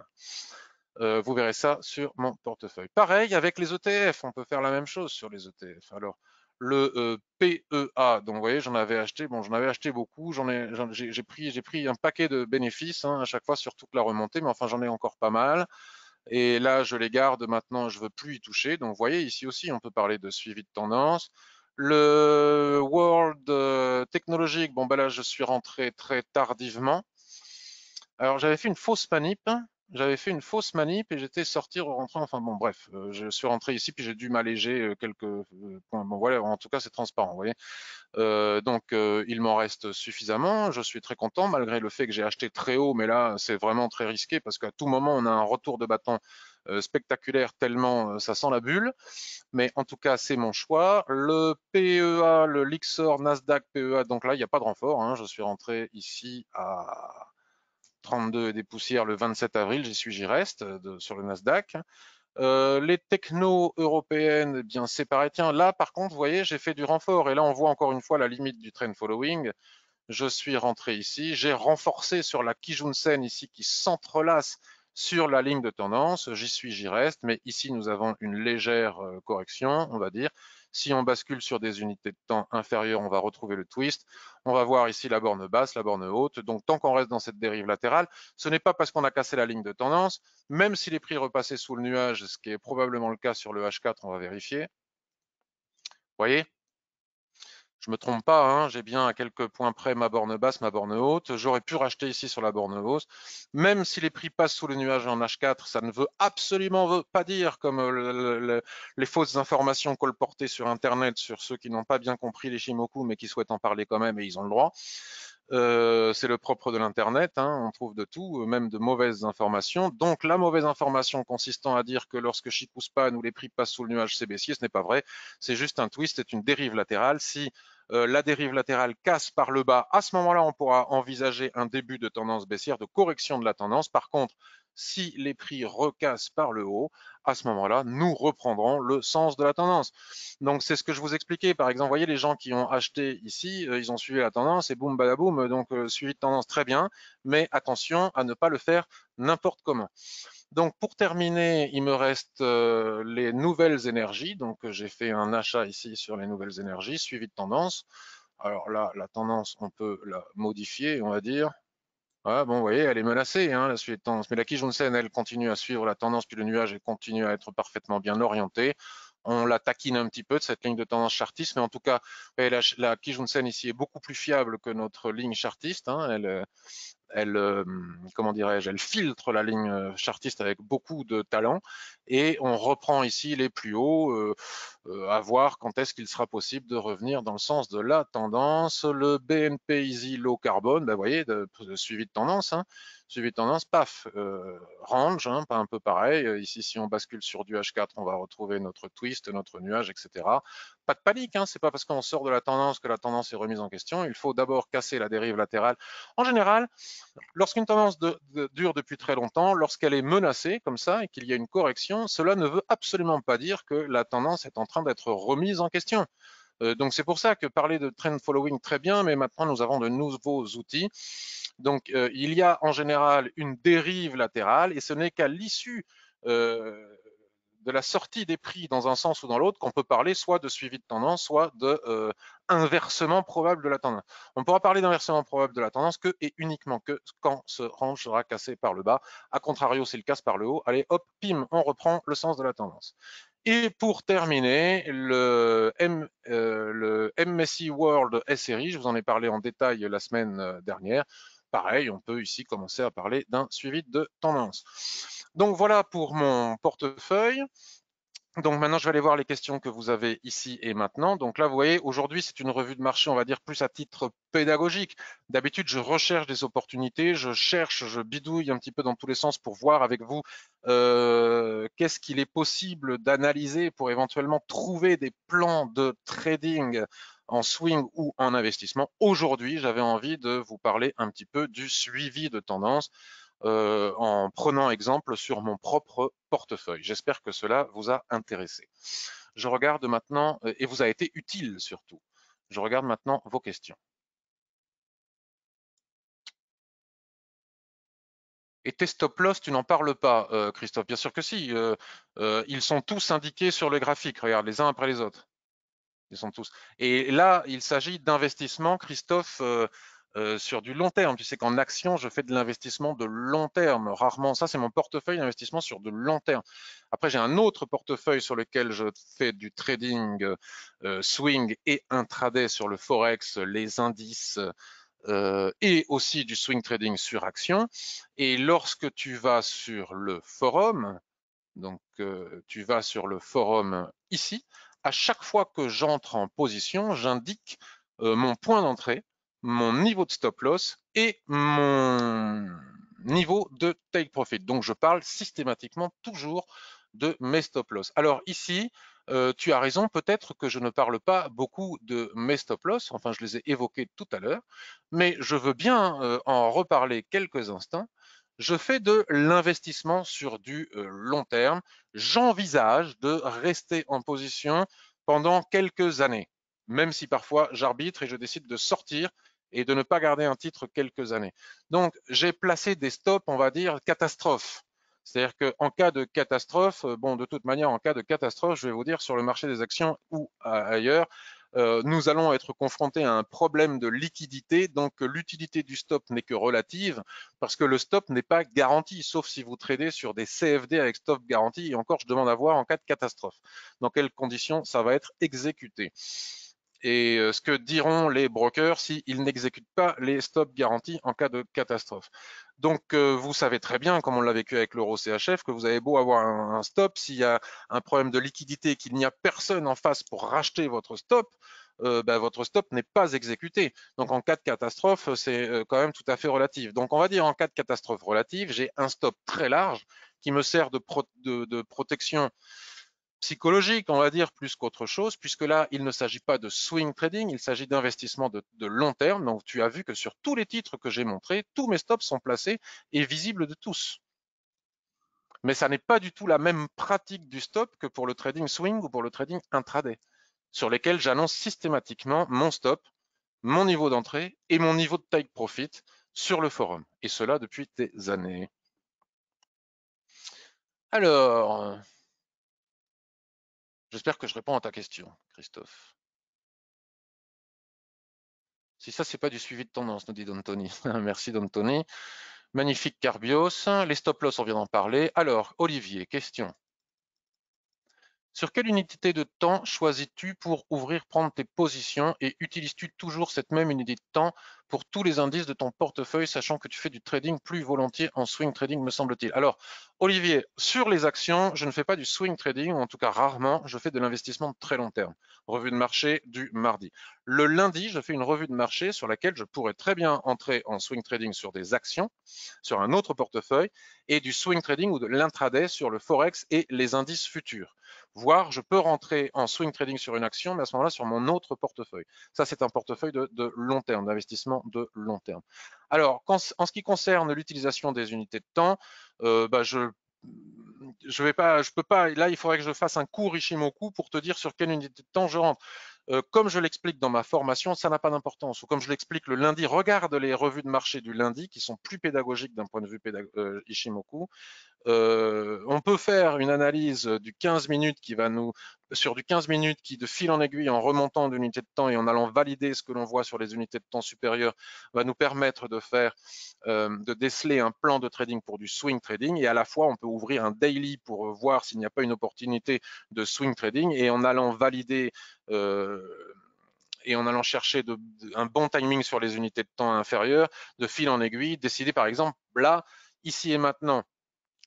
Vous verrez ça sur mon portefeuille. Pareil avec les ETF, on peut faire la même chose sur les ETF. Alors, le PEA, donc vous voyez, j'en avais acheté, bon, j'en avais acheté beaucoup, j'ai pris un paquet de bénéfices hein, à chaque fois sur toute la remontée, mais enfin j'en ai encore pas mal. Et là, je les garde maintenant, je ne veux plus y toucher. Donc, vous voyez, ici aussi, on peut parler de suivi de tendance. Le World technologique, bon, ben là, je suis rentré très tardivement. Alors, j'avais fait une fausse manip. J'avais fait une fausse manip et j'étais sorti, rentré. Enfin, bon, bref, je suis rentré ici, puis j'ai dû m'alléger quelques points. Bon, voilà, en tout cas, c'est transparent, vous voyez. Donc, il m'en reste suffisamment. Je suis très content, malgré le fait que j'ai acheté très haut, mais là, c'est vraiment très risqué parce qu'à tout moment, on a un retour de bâton spectaculaire tellement ça sent la bulle. Mais en tout cas, c'est mon choix. Le PEA, le Lixor Nasdaq PEA, donc là, il n'y a pas de renfort. Hein. Je suis rentré ici à 32 et des poussières le 27 avril. J'y suis, j'y reste sur le Nasdaq. Les technos européennes, eh bien c'est pareil. Tiens, là par contre, vous voyez, j'ai fait du renfort et là on voit encore une fois la limite du trend following. Je suis rentré ici, j'ai renforcé sur la Kijun-sen ici qui s'entrelace sur la ligne de tendance. J'y suis, j'y reste, mais ici nous avons une légère correction, on va dire. Si on bascule sur des unités de temps inférieures, on va retrouver le twist. On va voir ici la borne basse, la borne haute. Donc tant qu'on reste dans cette dérive latérale, ce n'est pas parce qu'on a cassé la ligne de tendance, même si les prix repassaient sous le nuage, ce qui est probablement le cas sur le H4, on va vérifier. Vous voyez, je me trompe pas, hein, j'ai bien à quelques points près ma borne basse, ma borne haute. J'aurais pu racheter ici sur la borne haute. Même si les prix passent sous le nuage en H4, ça ne veut absolument pas dire, comme les fausses informations colportées sur Internet sur ceux qui n'ont pas bien compris les Shimoku, mais qui souhaitent en parler quand même, et ils ont le droit. C'est le propre de l'Internet, hein, on trouve de tout, même de mauvaises informations. Donc la mauvaise information consistant à dire que lorsque Shikuspan ou les prix passent sous le nuage, c'est baissier, ce n'est pas vrai. C'est juste un twist, c'est une dérive latérale. Si la dérive latérale casse par le bas, à ce moment-là, on pourra envisager un début de tendance baissière, de correction de la tendance. Par contre, si les prix recassent par le haut, à ce moment-là, nous reprendrons le sens de la tendance. Donc, c'est ce que je vous expliquais. Par exemple, vous voyez les gens qui ont acheté ici, ils ont suivi la tendance et boum, badaboum. Donc, suivi de tendance très bien, mais attention à ne pas le faire n'importe comment. Donc, pour terminer, il me reste les nouvelles énergies. Donc, j'ai fait un achat ici sur les nouvelles énergies, suivi de tendance. Alors là, la tendance, on peut la modifier, on va dire. Ah, bon, vous voyez, elle est menacée, hein, la suite de tendance. Mais la Kijun-sen, elle continue à suivre la tendance, puis le nuage, elle continue à être parfaitement bien orienté. On la taquine un petit peu de cette ligne de tendance chartiste, mais en tout cas, la Kijun-sen ici est beaucoup plus fiable que notre ligne chartiste. Hein, elle comment dirais-je, elle filtre la ligne chartiste avec beaucoup de talent et on reprend ici les plus hauts à voir quand est-ce qu'il sera possible de revenir dans le sens de la tendance. Le BNP Easy Low Carbone, ben, vous voyez, de suivi de tendance, hein, suivi de tendance, paf, range, hein, pas un peu pareil. Ici, si on bascule sur du H4, on va retrouver notre twist, notre nuage, etc. Pas de panique, hein, c'est pas parce qu'on sort de la tendance que la tendance est remise en question. Il faut d'abord casser la dérive latérale. En général, lorsqu'une tendance dure depuis très longtemps, lorsqu'elle est menacée comme ça et qu'il y a une correction, cela ne veut absolument pas dire que la tendance est en train d'être remise en question. Donc c'est pour ça que parler de trend following très bien, mais maintenant nous avons de nouveaux outils. Donc il y a en général une dérive latérale et ce n'est qu'à l'issue de la sortie des prix dans un sens ou dans l'autre qu'on peut parler soit de suivi de tendance, soit de inversement probable de la tendance. On pourra parler d'inversement probable de la tendance que et uniquement que quand ce range sera cassé par le bas. A contrario, s'il casse par le haut, allez hop, pim, on reprend le sens de la tendance. Et pour terminer, le MSCI World SRI, je vous en ai parlé en détail la semaine dernière. Pareil, on peut ici commencer à parler d'un suivi de tendance. Donc voilà pour mon portefeuille. Donc maintenant, je vais aller voir les questions que vous avez ici et maintenant. Donc là, vous voyez, aujourd'hui, c'est une revue de marché, on va dire plus à titre pédagogique. D'habitude, je recherche des opportunités, je cherche, je bidouille un petit peu dans tous les sens pour voir avec vous qu'est-ce qu'il est possible d'analyser pour éventuellement trouver des plans de trading en swing ou en investissement. Aujourd'hui, j'avais envie de vous parler un petit peu du suivi de tendance en prenant exemple sur mon propre portefeuille. J'espère que cela vous a intéressé. Je regarde maintenant, et vous a été utile surtout. Je regarde maintenant vos questions. Et tes stop loss, tu n'en parles pas, Christophe. Bien sûr que si. Ils sont tous indiqués sur le graphique. Regarde, les uns après les autres. Ils sont tous. Et là, il s'agit d'investissement, Christophe, sur du long terme. Tu sais qu'en action, je fais de l'investissement de long terme. Rarement, ça, c'est mon portefeuille d'investissement sur de long terme. Après, j'ai un autre portefeuille sur lequel je fais du trading swing et intraday sur le forex, les indices. Et aussi du swing trading sur action. Et lorsque tu vas sur le forum, donc, tu vas sur le forum ici. À chaque fois que j'entre en position, j'indique mon point d'entrée, mon niveau de stop loss et mon niveau de take profit. Donc, je parle systématiquement toujours de mes stop loss. Alors ici, tu as raison, peut-être que je ne parle pas beaucoup de mes stop loss, enfin je les ai évoqués tout à l'heure, mais je veux bien en reparler quelques instants. Je fais de l'investissement sur du long terme. J'envisage de rester en position pendant quelques années, même si parfois j'arbitre et je décide de sortir et de ne pas garder un titre quelques années. Donc, j'ai placé des stops, on va dire, catastrophes. C'est-à-dire qu'en cas de catastrophe, bon, de toute manière, en cas de catastrophe, je vais vous dire sur le marché des actions ou ailleurs, nous allons être confrontés à un problème de liquidité. Donc, l'utilité du stop n'est que relative parce que le stop n'est pas garanti, sauf si vous tradez sur des CFD avec stop garanti. Et encore, je demande à voir en cas de catastrophe, dans quelles conditions ça va être exécuté. Et ce que diront les brokers s'ils n'exécutent pas les stops garantis en cas de catastrophe. Donc, vous savez très bien, comme on l'a vécu avec l'euro CHF, que vous avez beau avoir un stop, s'il y a un problème de liquidité et qu'il n'y a personne en face pour racheter votre stop, votre stop n'est pas exécuté. Donc, en cas de catastrophe, c'est quand même tout à fait relatif. Donc, on va dire en cas de catastrophe relative, j'ai un stop très large qui me sert de protection psychologique, on va dire, plus qu'autre chose, puisque là, il ne s'agit pas de swing trading, il s'agit d'investissement de long terme. Donc, tu as vu que sur tous les titres que j'ai montrés, tous mes stops sont placés et visibles de tous. Mais ça n'est pas du tout la même pratique du stop que pour le trading swing ou pour le trading intraday, sur lesquels j'annonce systématiquement mon stop, mon niveau d'entrée et mon niveau de take profit sur le forum. Et cela depuis des années. Alors, j'espère que je réponds à ta question, Christophe. Si ça, c'est pas du suivi de tendance, nous dit Don Tony. Merci, Don Tony. Magnifique Carbios. Les stop loss, on vient d'en parler. Alors, Olivier, question. Sur quelle unité de temps choisis-tu pour ouvrir, prendre tes positions et utilises-tu toujours cette même unité de temps pour tous les indices de ton portefeuille, sachant que tu fais du trading plus volontiers en swing trading, me semble-t-il? Alors, Olivier, sur les actions, je ne fais pas du swing trading, ou en tout cas rarement, je fais de l'investissement de très long terme. Revue de marché du mardi. Le lundi, je fais une revue de marché sur laquelle je pourrais très bien entrer en swing trading sur des actions, sur un autre portefeuille, et du swing trading ou de l'intraday sur le forex et les indices futurs. Voire, je peux rentrer en swing trading sur une action, mais à ce moment-là, sur mon autre portefeuille. Ça, c'est un portefeuille de long terme, d'investissement de long terme. Alors, en ce qui concerne l'utilisation des unités de temps, je vais pas, je peux pas. Là, il faudrait que je fasse un cours Ishimoku pour te dire sur quelle unité de temps je rentre. Comme je l'explique dans ma formation, ça n'a pas d'importance. Ou comme je l'explique le lundi, regarde les revues de marché du lundi qui sont plus pédagogiques d'un point de vue Ishimoku. On peut faire une analyse du 15 minutes qui va nous, sur du 15 minutes qui de fil en aiguille en remontant d'unité de temps et en allant valider ce que l'on voit sur les unités de temps supérieures va nous permettre de faire, de déceler un plan de trading pour du swing trading et à la fois on peut ouvrir un daily pour voir s'il n'y a pas une opportunité de swing trading et en allant valider et en allant chercher un bon timing sur les unités de temps inférieures, de fil en aiguille, décider par exemple là, ici et maintenant,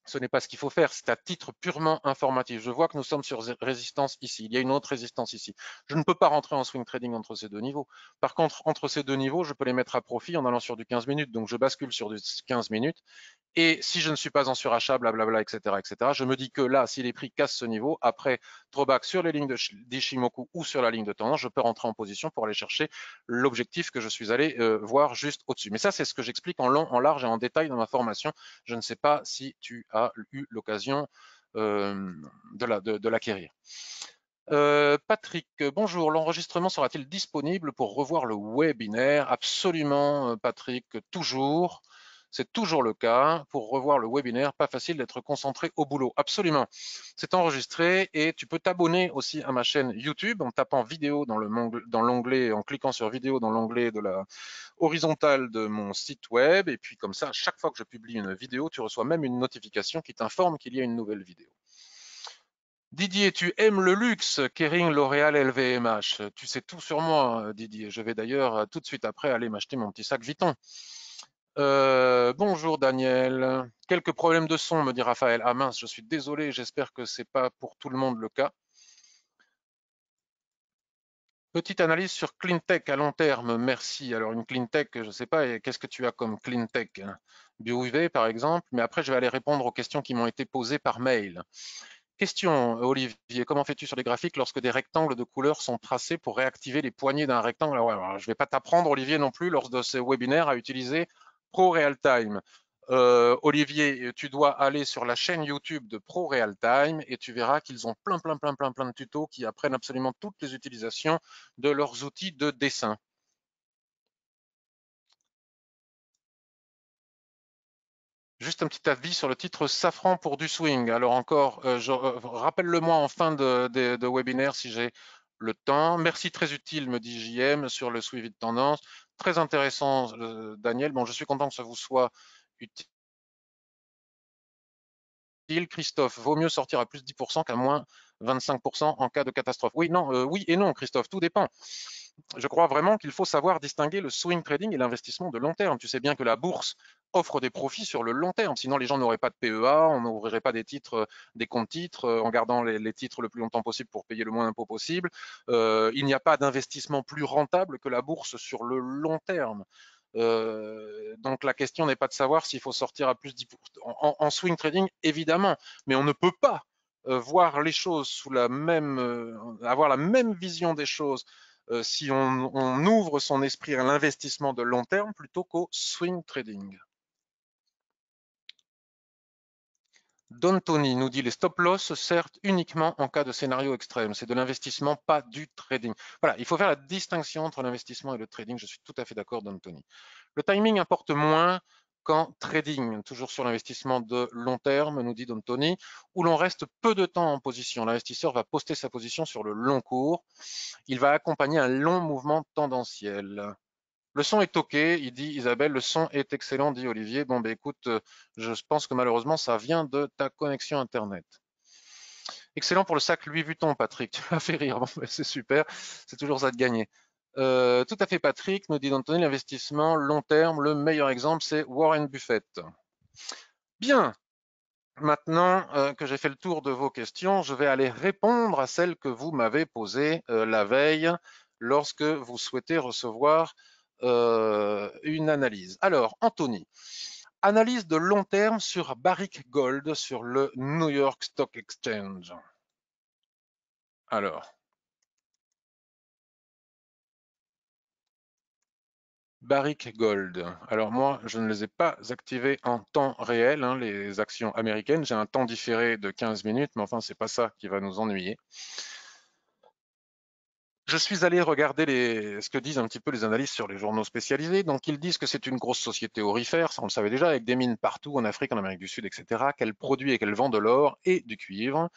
Ce n'est pas ce qu'il faut faire, c'est à titre purement informatif. Je vois que nous sommes sur résistance ici, il y a une autre résistance ici. Je ne peux pas rentrer en swing trading entre ces deux niveaux. Par contre, entre ces deux niveaux, je peux les mettre à profit en allant sur du 15 minutes. Donc je bascule sur du 15 minutes. Et si je ne suis pas en surachat, blablabla, etc., je me dis que là, si les prix cassent ce niveau, après throwback sur les lignes d'Ishimoku ou sur la ligne de tendance, je peux rentrer en position pour aller chercher l'objectif que je suis allé voir juste au-dessus. Mais ça, c'est ce que j'explique en long, en large et en détail dans ma formation. Je ne sais pas si tu as eu l'occasion de l'acquérir. Patrick, bonjour. L'enregistrement sera-t-il disponible pour revoir le webinaire? Absolument, Patrick, toujours. C'est toujours le cas. Pour revoir le webinaire, pas facile d'être concentré au boulot. Absolument. C'est enregistré et tu peux t'abonner aussi à ma chaîne YouTube en tapant vidéo dans l'onglet, en cliquant sur vidéo dans l'onglet de la horizontale de mon site web. Et puis comme ça, à chaque fois que je publie une vidéo, tu reçois même une notification qui t'informe qu'il y a une nouvelle vidéo. Didier, tu aimes le luxe, Kering, L'Oréal, LVMH. Tu sais tout sur moi, Didier. Je vais d'ailleurs tout de suite après aller m'acheter mon petit sac Vuitton. Bonjour Daniel. Quelques problèmes de son, me dit Raphaël. Ah mince, je suis désolé, j'espère que c'est pas pour tout le monde le cas. Petite analyse sur CleanTech à long terme, merci. Alors une CleanTech, je ne sais pas, qu'est-ce que tu as comme CleanTech? BioUV par exemple, mais après je vais aller répondre aux questions qui m'ont été posées par mail. Question, Olivier, comment fais-tu sur les graphiques lorsque des rectangles de couleurs sont tracés pour réactiver les poignées d'un rectangle? Alors, je ne vais pas t'apprendre, Olivier, non plus, lors de ces webinaires, à utiliser Pro Realtime. Olivier, tu dois aller sur la chaîne YouTube de Pro Realtime et tu verras qu'ils ont plein de tutos qui apprennent absolument toutes les utilisations de leurs outils de dessin. Juste un petit avis sur le titre Safran pour du swing. Alors encore, rappelle-le-moi en fin de webinaire si j'ai le temps. Merci, très utile, me dit JM, sur le suivi de tendance. Très intéressant, Daniel. Bon, je suis content que ça vous soit utile. Christophe, vaut mieux sortir à plus 10% qu'à moins 25% en cas de catastrophe. Oui, non, oui et non, Christophe, tout dépend. Je crois vraiment qu'il faut savoir distinguer le swing trading et l'investissement de long terme. Tu sais bien que la bourse offre des profits sur le long terme, sinon les gens n'auraient pas de PEA, on n'ouvrirait pas des titres, des comptes titres en gardant les titres le plus longtemps possible pour payer le moins d'impôts possible. Il n'y a pas d'investissement plus rentable que la bourse sur le long terme. Donc la question n'est pas de savoir s'il faut sortir à plus 10% en swing trading, évidemment, mais on ne peut pas voir les choses sous la même, avoir la même vision des choses si on ouvre son esprit à l'investissement de long terme plutôt qu'au swing trading. Don Tony nous dit les stop loss servent uniquement en cas de scénario extrême. C'est de l'investissement, pas du trading. Voilà, il faut faire la distinction entre l'investissement et le trading. Je suis tout à fait d'accord, Don Tony. Le timing importe moins qu'en trading, toujours sur l'investissement de long terme, nous dit Don Tony, où l'on reste peu de temps en position. L'investisseur va poster sa position sur le long cours. Il va accompagner un long mouvement tendanciel. Le son est OK, il dit Isabelle, le son est excellent, dit Olivier. Bon, ben écoute, je pense que malheureusement, ça vient de ta connexion Internet. Excellent pour le sac Louis Vuitton, Patrick. Tu m'as fait rire. Bon, ben, c'est super. C'est toujours ça de gagner. Tout à fait, Patrick, nous dit Anthony, l'investissement long terme, le meilleur exemple, c'est Warren Buffett. Bien. Maintenant que j'ai fait le tour de vos questions, je vais aller répondre à celles que vous m'avez posées la veille lorsque vous souhaitez recevoir une analyse. Alors, Anthony, analyse de long terme sur Barrick Gold sur le New York Stock Exchange. Alors, Barrick Gold. Alors moi, je ne les ai pas activés en temps réel, hein, les actions américaines. J'ai un temps différé de 15 minutes, mais enfin, c'est pas ça qui va nous ennuyer. Je suis allé regarder ce que disent un petit peu les analystes sur les journaux spécialisés. Donc, ils disent que c'est une grosse société aurifère, ça on le savait déjà, avec des mines partout en Afrique, en Amérique du Sud, etc., qu'elle produit et qu'elle vend de l'or et du cuivre.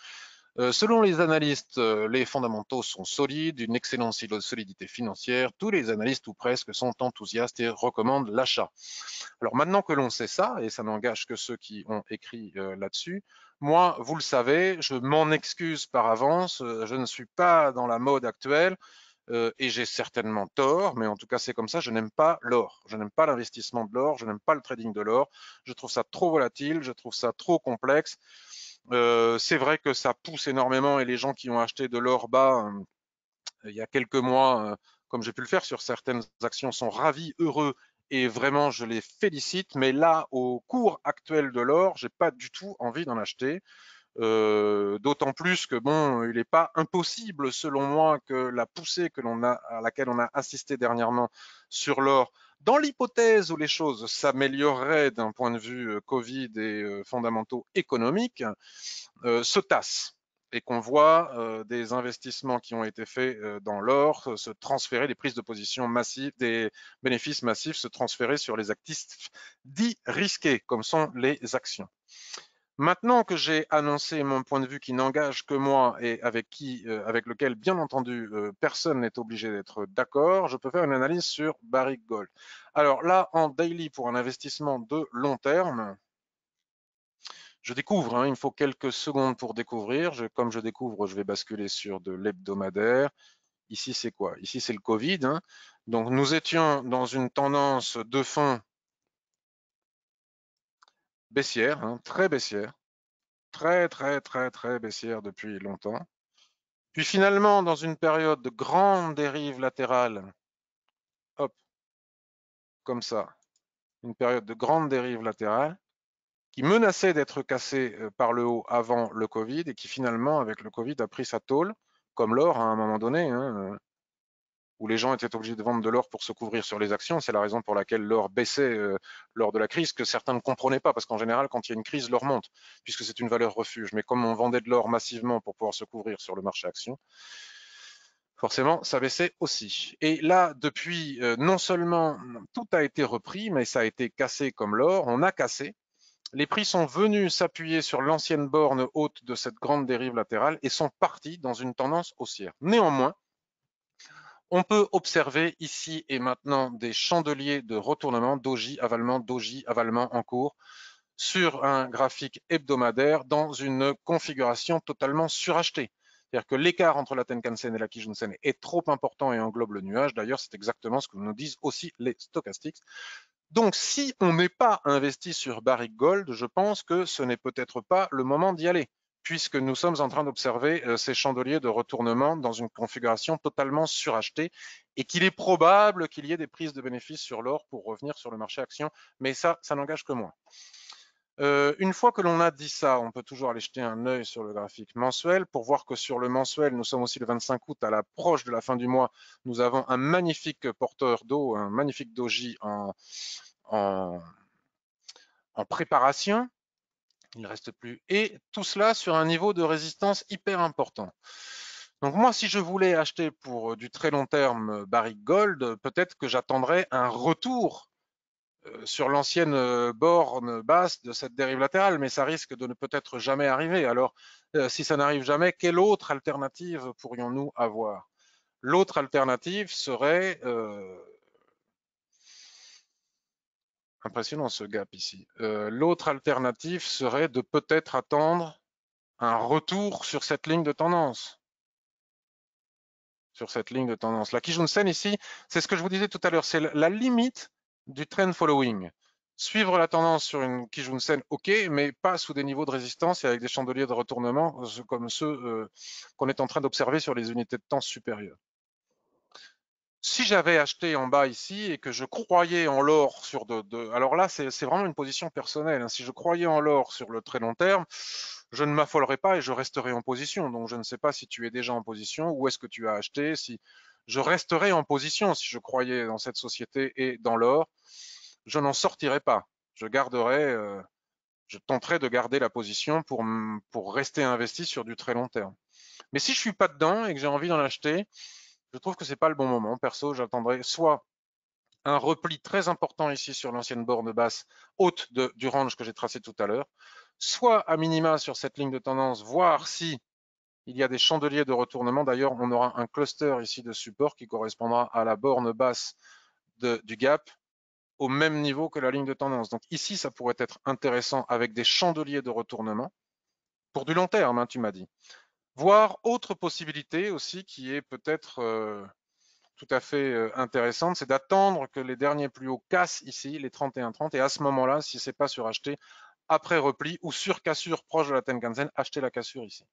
Selon les analystes, les fondamentaux sont solides, une excellente solidité financière. Tous les analystes, ou presque, sont enthousiastes et recommandent l'achat. Alors maintenant que l'on sait ça, et ça n'engage que ceux qui ont écrit là-dessus, moi, vous le savez, je m'en excuse par avance, je ne suis pas dans la mode actuelle. et j'ai certainement tort, mais en tout cas c'est comme ça, je n'aime pas l'or, je n'aime pas l'investissement de l'or, je n'aime pas le trading de l'or, je trouve ça trop volatile, je trouve ça trop complexe. C'est vrai que ça pousse énormément et les gens qui ont acheté de l'or bas il y a quelques mois, comme j'ai pu le faire sur certaines actions, sont ravis, heureux et vraiment je les félicite. Mais là, au cours actuel de l'or, j'ai pas du tout envie d'en acheter. D'autant plus que bon, il n'est pas impossible, selon moi, que la poussée à laquelle on a assisté dernièrement sur l'or, dans l'hypothèse où les choses s'amélioreraient d'un point de vue Covid et fondamentaux économiques, se tasse et qu'on voit des investissements qui ont été faits dans l'or se transférer, des prises de position massives, des bénéfices massifs se transférer sur les actifs dits risqués, comme sont les actions. Maintenant que j'ai annoncé mon point de vue qui n'engage que moi et avec lequel, bien entendu, personne n'est obligé d'être d'accord, je peux faire une analyse sur Barrick Gold. Alors là, en daily, pour un investissement de long terme, je découvre, hein, il me faut quelques secondes pour découvrir. Comme je découvre, je vais basculer sur de l'hebdomadaire. Ici, c'est quoi? Ici, c'est le Covid, hein. Donc, nous étions dans une tendance de fond baissière, hein, très baissière, très baissière depuis longtemps. Puis finalement, dans une période de grande dérive latérale, hop, comme ça, une période de grande dérive latérale, qui menaçait d'être cassée par le haut avant le Covid et qui finalement, avec le Covid, a pris sa tôle, comme l'or à un moment donné, hein, où les gens étaient obligés de vendre de l'or pour se couvrir sur les actions. C'est la raison pour laquelle l'or baissait lors de la crise, que certains ne comprenaient pas, parce qu'en général, quand il y a une crise, l'or monte, puisque c'est une valeur refuge. Mais comme on vendait de l'or massivement pour pouvoir se couvrir sur le marché action, forcément, ça baissait aussi. Et là, depuis, non seulement tout a été repris, mais ça a été cassé comme l'or, on a cassé. Les prix sont venus s'appuyer sur l'ancienne borne haute de cette grande dérive latérale et sont partis dans une tendance haussière. Néanmoins, on peut observer ici et maintenant des chandeliers de retournement, doji, avalement en cours, sur un graphique hebdomadaire dans une configuration totalement surachetée. C'est-à-dire que l'écart entre la Tenkan-sen et la Kijun-sen est trop important et englobe le nuage. D'ailleurs, c'est exactement ce que nous disent aussi les stochastiques. Donc, si on n'est pas investi sur Barrick Gold, je pense que ce n'est peut-être pas le moment d'y aller, puisque nous sommes en train d'observer ces chandeliers de retournement dans une configuration totalement surachetée et qu'il est probable qu'il y ait des prises de bénéfices sur l'or pour revenir sur le marché action, mais ça n'engage que moi. Une fois que l'on a dit ça, on peut toujours aller jeter un œil sur le graphique mensuel pour voir que sur le mensuel, nous sommes aussi le 25 août, à l'approche de la fin du mois, nous avons un magnifique porteur d'eau, un magnifique doji en, en préparation. Il ne reste plus. Et tout cela sur un niveau de résistance hyper important. Donc moi, si je voulais acheter pour du très long terme Barrick Gold, peut-être que j'attendrais un retour sur l'ancienne borne basse de cette dérive latérale, mais ça risque de ne peut-être jamais arriver. Alors, si ça n'arrive jamais, quelle autre alternative pourrions-nous avoir? L'autre alternative serait impressionnant ce gap ici. L'autre alternative serait de peut-être attendre un retour sur cette ligne de tendance. Sur cette ligne de tendance. La Kijun-sen ici, c'est ce que je vous disais tout à l'heure, c'est la limite du trend following. Suivre la tendance sur une Kijun-sen, ok, mais pas sous des niveaux de résistance et avec des chandeliers de retournement comme ceux qu'on est en train d'observer sur les unités de temps supérieures. Si j'avais acheté en bas ici et que je croyais en l'or alors là, c'est vraiment une position personnelle, hein. Si je croyais en l'or sur le très long terme, je ne m'affolerai pas et je resterai en position. Donc, je ne sais pas si tu es déjà en position, où est-ce que tu as acheté, si je resterai en position si je croyais dans cette société et dans l'or, je n'en sortirai pas. Je tenterai de garder la position pour rester investi sur du très long terme. Mais si je suis pas dedans et que j'ai envie d'en acheter, je trouve que c'est pas le bon moment. Perso, j'attendrai soit un repli très important ici sur l'ancienne borne basse haute du range que j'ai tracé tout à l'heure, soit à minima sur cette ligne de tendance, voir si il y a des chandeliers de retournement. D'ailleurs, on aura un cluster ici de support qui correspondra à la borne basse du gap au même niveau que la ligne de tendance. Donc ici, ça pourrait être intéressant avec des chandeliers de retournement pour du long terme, hein, tu m'as dit. Voir autre possibilité aussi qui est peut-être tout à fait intéressante, c'est d'attendre que les derniers plus hauts cassent ici, les 31,30, et à ce moment-là, si c'est pas suracheté, après repli ou sur cassure proche de la Tenkan-sen, acheter la cassure ici.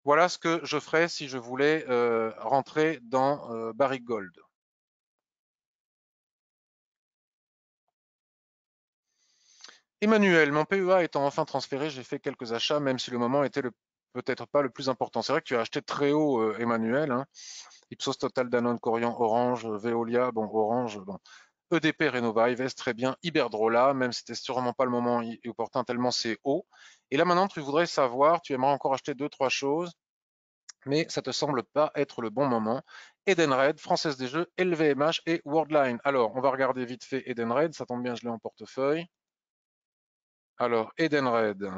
Voilà ce que je ferais si je voulais rentrer dans Barrick Gold. Emmanuel, mon PEA étant enfin transféré, j'ai fait quelques achats, même si le moment était peut-être pas le plus important. C'est vrai que tu as acheté très haut, Emmanuel, hein. Ipsos, Total, Danone, Corian, Orange, Veolia, bon, Orange, bon. EDP, Renova, Ives, très bien. Iberdrola, même si c'était sûrement pas le moment opportun tellement c'est haut. Et là maintenant, tu voudrais savoir, tu aimerais encore acheter deux, trois choses, mais ça te semble pas être le bon moment. Edenred, Française des Jeux, LVMH et Worldline. Alors, on va regarder vite fait Edenred, ça tombe bien, je l'ai en portefeuille. Alors, Edenred.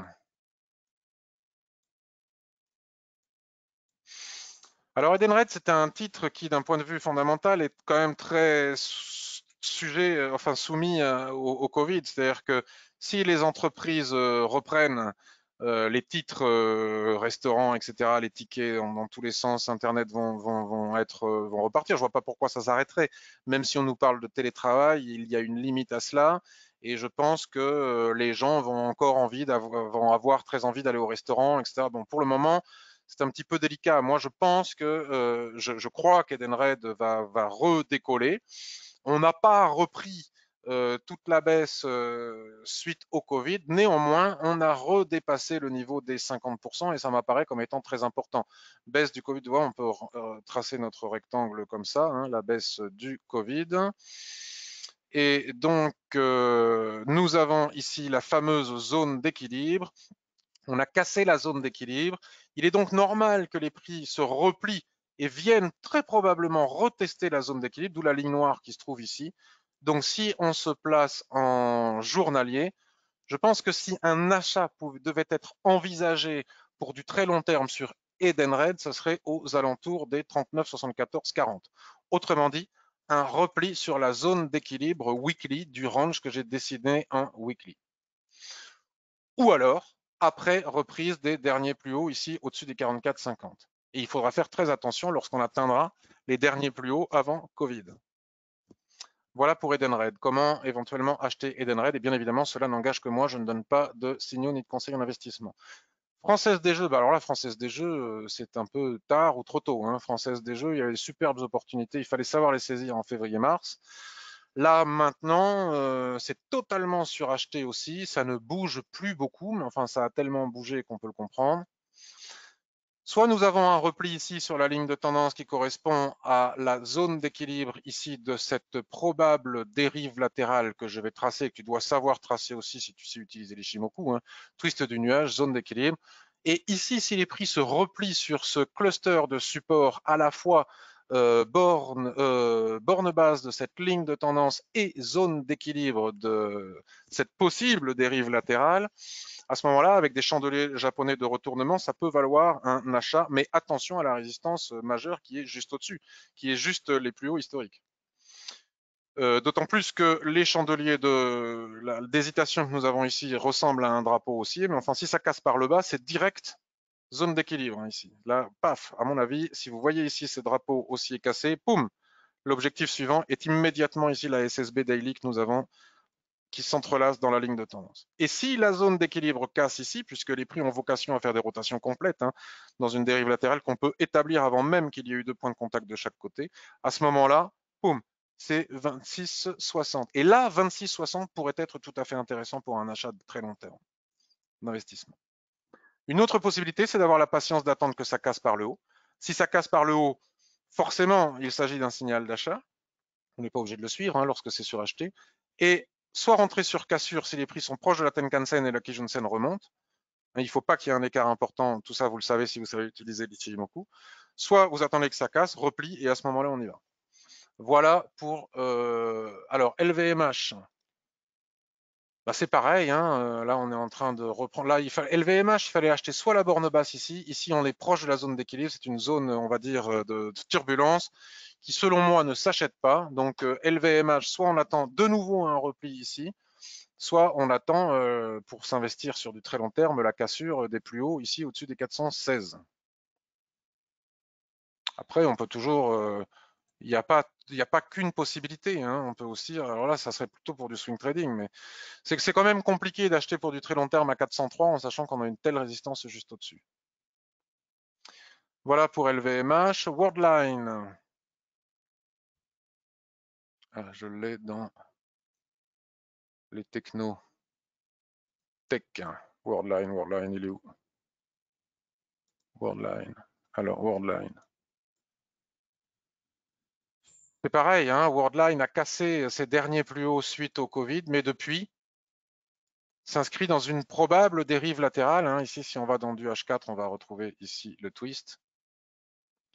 Alors, Edenred, c'est un titre qui, d'un point de vue fondamental, est quand même très sujet, enfin soumis au Covid. C'est-à-dire que si les entreprises reprennent les titres restaurants, etc., les tickets dans tous les sens, Internet vont repartir. Je vois pas pourquoi ça s'arrêterait. Même si on nous parle de télétravail, il y a une limite à cela. Et je pense que les gens vont avoir très envie d'aller au restaurant, etc. Bon, pour le moment, c'est un petit peu délicat. Moi, je pense que je crois qu'Edenred va redécoller. On n'a pas repris toute la baisse suite au Covid. Néanmoins, on a redépassé le niveau des 50% et ça m'apparaît comme étant très important. Baisse du Covid, on peut tracer notre rectangle comme ça, hein, la baisse du Covid. Et donc, nous avons ici la fameuse zone d'équilibre. On a cassé la zone d'équilibre. Il est donc normal que les prix se replient et viennent très probablement retester la zone d'équilibre, d'où la ligne noire qui se trouve ici. Donc si on se place en journalier, je pense que si un achat devait être envisagé pour du très long terme sur Edenred, ce serait aux alentours des 39, 74, 40. Autrement dit, un repli sur la zone d'équilibre weekly du range que j'ai dessiné en weekly. Ou alors, après reprise des derniers plus hauts ici au-dessus des 44,50. Et il faudra faire très attention lorsqu'on atteindra les derniers plus hauts avant Covid. Voilà pour Edenred. Comment éventuellement acheter Edenred? Et bien évidemment, cela n'engage que moi. Je ne donne pas de signaux ni de conseils en investissement. Française des Jeux, bah alors là, Française des Jeux, c'est un peu tard ou trop tôt, hein. Française des Jeux, il y avait de superbes opportunités. Il fallait savoir les saisir en février-mars. Là, maintenant, c'est totalement suracheté aussi. Ça ne bouge plus beaucoup, mais enfin, ça a tellement bougé qu'on peut le comprendre. Soit nous avons un repli ici sur la ligne de tendance qui correspond à la zone d'équilibre ici de cette probable dérive latérale que je vais tracer, que tu dois savoir tracer aussi si tu sais utiliser les Shimoku, hein. Twist du nuage, zone d'équilibre. Et ici, si les prix se replient sur ce cluster de support à la fois borne base de cette ligne de tendance et zone d'équilibre de cette possible dérive latérale, à ce moment-là, avec des chandeliers japonais de retournement, ça peut valoir un achat, mais attention à la résistance majeure qui est juste au-dessus, qui est juste les plus hauts historiques. D'autant plus que les chandeliers d'hésitation que nous avons ici ressemblent à un drapeau haussier, mais enfin, si ça casse par le bas, c'est direct zone d'équilibre, hein, ici. Là, paf, à mon avis, si vous voyez ici ces drapeaux haussiers cassés, poum, l'objectif suivant est immédiatement ici la SSB Daily que nous avons qui s'entrelacent dans la ligne de tendance. Et si la zone d'équilibre casse ici, puisque les prix ont vocation à faire des rotations complètes, hein, dans une dérive latérale qu'on peut établir avant même qu'il y ait eu deux points de contact de chaque côté, à ce moment-là, boum, c'est 26,60. Et là, 26,60 pourrait être tout à fait intéressant pour un achat de très long terme d'investissement. Une autre possibilité, c'est d'avoir la patience d'attendre que ça casse par le haut. Si ça casse par le haut, forcément, il s'agit d'un signal d'achat. On n'est pas obligé de le suivre, hein, lorsque c'est suracheté. Et soit rentrer sur cassure si les prix sont proches de la Tenkan-sen et la Kijun-sen remonte. Il ne faut pas qu'il y ait un écart important. Tout ça, vous le savez si vous savez utiliser l'Ichimoku. Soit vous attendez que ça casse, repli, et à ce moment-là, on y va. Voilà pour alors LVMH. Bah, c'est pareil, hein, là on est en train de reprendre. Là, LVMH, il fallait acheter soit la borne basse ici. Ici, on est proche de la zone d'équilibre. C'est une zone, on va dire, de turbulence qui, selon moi, ne s'achète pas. Donc LVMH, soit on attend de nouveau un repli ici, soit on attend pour s'investir sur du très long terme la cassure des plus hauts ici au-dessus des 416. Après, on peut toujours Il n'y a pas qu'une possibilité, hein. On peut aussi, alors là, ça serait plutôt pour du swing trading, mais c'est que c'est quand même compliqué d'acheter pour du très long terme à 403 en sachant qu'on a une telle résistance juste au-dessus. Voilà pour LVMH. Worldline. Ah, je l'ai dans les technos. Tech. Worldline, il est où? Worldline. Alors, Worldline. C'est pareil, hein, Worldline a cassé ses derniers plus hauts suite au Covid, mais depuis, s'inscrit dans une probable dérive latérale, hein. Ici, si on va dans du H4, on va retrouver ici le twist.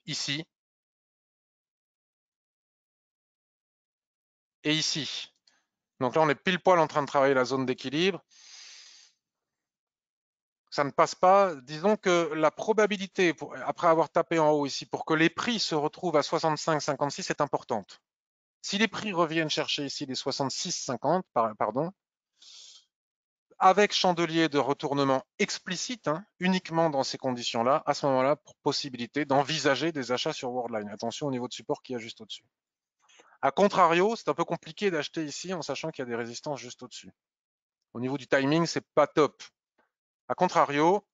Ici. Et ici. Donc là, on est pile poil en train de travailler la zone d'équilibre. Ça ne passe pas. Disons que la probabilité, après avoir tapé en haut ici, pour que les prix se retrouvent à 65,56 est importante. Si les prix reviennent chercher ici les 66,50, pardon, avec chandelier de retournement explicite, hein, uniquement dans ces conditions-là, à ce moment-là, pour possibilité d'envisager des achats sur Worldline. Attention au niveau de support qu'il y a juste au-dessus. A contrario, c'est un peu compliqué d'acheter ici en sachant qu'il y a des résistances juste au-dessus. Au niveau du timing, c'est pas top. A contrario,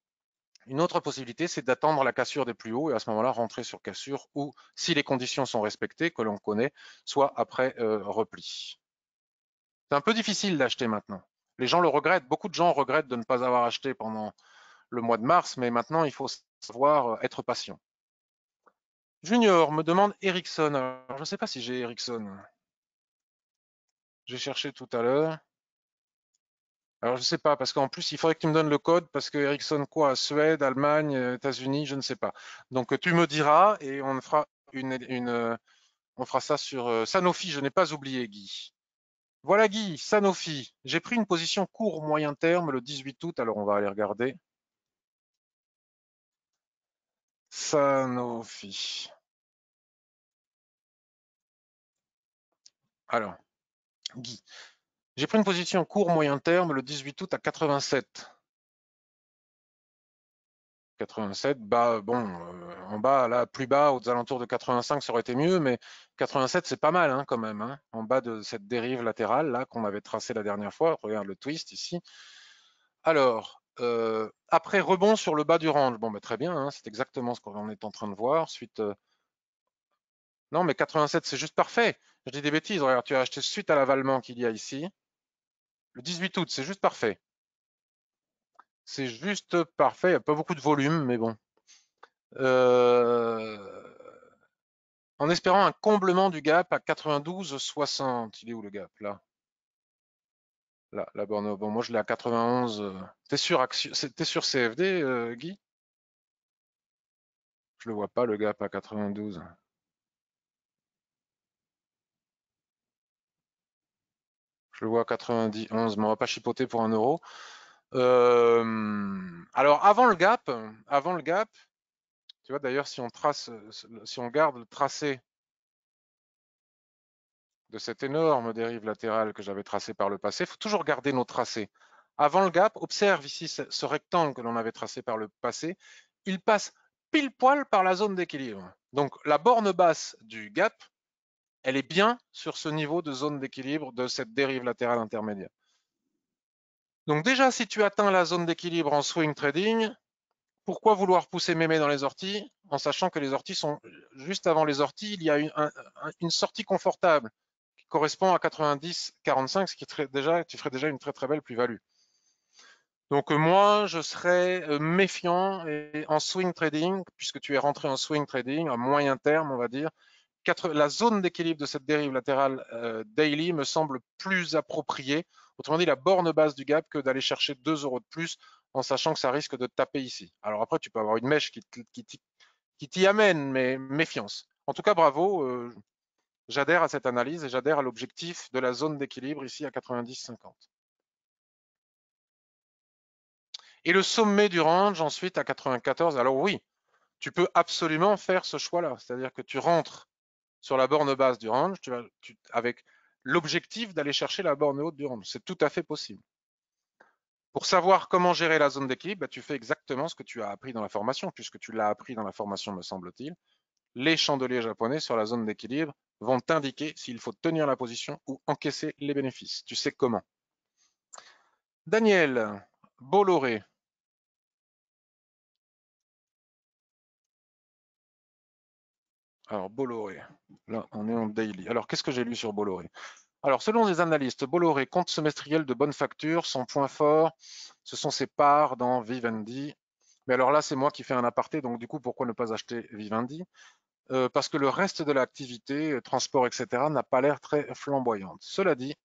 une autre possibilité, c'est d'attendre la cassure des plus hauts et à ce moment-là, rentrer sur cassure ou, si les conditions sont respectées, que l'on connaît, soit après repli. C'est un peu difficile d'acheter maintenant. Les gens le regrettent. Beaucoup de gens regrettent de ne pas avoir acheté pendant le mois de mars, mais maintenant, il faut savoir être patient. Junior me demande Ericsson. Alors, je ne sais pas si j'ai Ericsson. J'ai cherché tout à l'heure. Alors, je ne sais pas, parce qu'en plus, il faudrait que tu me donnes le code, parce que Ericsson, quoi, Suède, Allemagne, États-Unis, je ne sais pas. Donc, tu me diras et on fera on fera ça sur Sanofi. Je n'ai pas oublié, Guy. Voilà, Guy, Sanofi. J'ai pris une position court moyen terme le 18 août. Alors, on va aller regarder. Sanofi. Alors, Guy. J'ai pris une position court moyen terme le 18 août à 87. 87, bas, bon, en bas, là, plus bas, aux alentours de 85, ça aurait été mieux, mais 87, c'est pas mal, hein, quand même, hein, en bas de cette dérive latérale, là, qu'on avait tracée la dernière fois. Regarde le twist ici. Alors, après rebond sur le bas du range. Bon, bah, très bien, hein, c'est exactement ce qu'on est en train de voir. Suite, non, mais 87, c'est juste parfait. Je dis des bêtises. Regarde, tu as acheté suite à l'avalement qu'il y a ici. Le 18 août, c'est juste parfait. C'est juste parfait. Il n'y a pas beaucoup de volume, mais bon. Euh, en espérant un comblement du gap à 92,60. Il est où le gap? Là. Là, la borne. Bon, moi je l'ai à 91. T'es sur CFD, Guy? Je le vois pas, le gap à 92. Je le vois à 91, mais on va pas chipoter pour 1 euro. Alors avant le gap, tu vois d'ailleurs si on trace, si on garde le tracé de cette énorme dérive latérale que j'avais tracée par le passé, il faut toujours garder nos tracés. Avant le gap, observe ici ce rectangle que l'on avait tracé par le passé, il passe pile poil par la zone d'équilibre. Donc la borne basse du gap, elle est bien sur ce niveau de zone d'équilibre de cette dérive latérale intermédiaire. Donc déjà, si tu atteins la zone d'équilibre en swing trading, pourquoi vouloir pousser mémé dans les orties en sachant que les orties sont juste avant les orties, il y a une sortie confortable correspond à 90,45, ce qui ferait déjà, tu ferais déjà une très très belle plus-value. Donc moi, je serais méfiant et en swing trading, puisque tu es rentré en swing trading à moyen terme, on va dire. La zone d'équilibre de cette dérive latérale daily me semble plus appropriée. Autrement dit, la borne basse du gap que d'aller chercher 2 euros de plus en sachant que ça risque de taper ici. Alors après, tu peux avoir une mèche qui t'y amène, mais méfiance. En tout cas, bravo. J'adhère à cette analyse et j'adhère à l'objectif de la zone d'équilibre ici à 90,50. Et le sommet du range ensuite à 94. Alors oui, tu peux absolument faire ce choix-là. C'est-à-dire que tu rentres sur la borne basse du range avec l'objectif d'aller chercher la borne haute du range. C'est tout à fait possible. Pour savoir comment gérer la zone d'équilibre, tu fais exactement ce que tu as appris dans la formation, puisque tu l'as appris dans la formation, me semble-t-il. les chandeliers japonais sur la zone d'équilibre vont t'indiquer s'il faut tenir la position ou encaisser les bénéfices. Tu sais comment. Daniel, Bolloré. Alors, Bolloré. Là, on est en daily. Alors, qu'est-ce que j'ai lu sur Bolloré? Alors, selon les analystes, Bolloré, compte semestriel de bonne facture, son point fort, ce sont ses parts dans Vivendi. Mais alors là, c'est moi qui fais un aparté, donc du coup, pourquoi ne pas acheter Vivendi? Parce que le reste de l'activité, transport, etc., n'a pas l'air très flamboyante. Cela dit,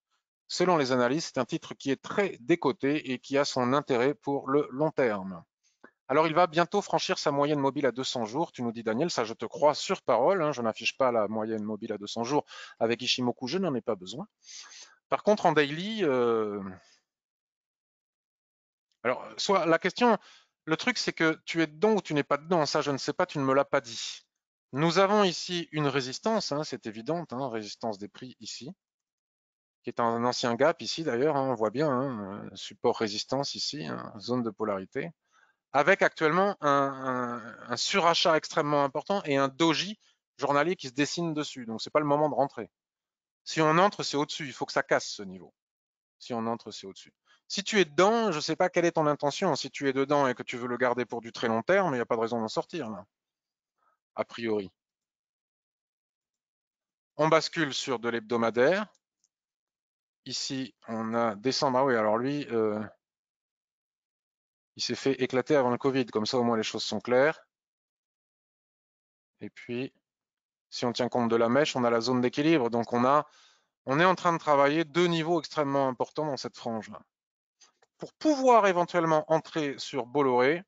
selon les analystes, c'est un titre qui est très décoté et qui a son intérêt pour le long terme. Alors, il va bientôt franchir sa moyenne mobile à 200 jours. Tu nous dis, Daniel, ça je te crois sur parole. Hein, je n'affiche pas la moyenne mobile à 200 jours. Avec Ishimoku, je n'en ai pas besoin. Par contre, en daily, alors, soit la question, le truc, c'est que tu es dedans ou tu n'es pas dedans. Ça, je ne sais pas, tu ne me l'as pas dit. Nous avons ici une résistance, hein, c'est évident, hein, résistance des prix ici, qui est un ancien gap ici d'ailleurs, hein, on voit bien, hein, support résistance ici, hein, zone de polarité, avec actuellement un surachat extrêmement important et un doji journalier qui se dessine dessus. Donc, c'est pas le moment de rentrer. Si on entre, c'est au-dessus, il faut que ça casse ce niveau. Si on entre, c'est au-dessus. Si tu es dedans, je ne sais pas quelle est ton intention. Si tu es dedans et que tu veux le garder pour du très long terme, il n'y a pas de raison d'en sortir, là, a priori. On bascule sur de l'hebdomadaire. Ici, on a décembre. Ah oui, alors lui, il s'est fait éclater avant le Covid. Comme ça, au moins, les choses sont claires. Et puis, si on tient compte de la mèche, on a la zone d'équilibre. Donc, on est en train de travailler deux niveaux extrêmement importants dans cette frange-là. Pour pouvoir éventuellement entrer sur Bolloré,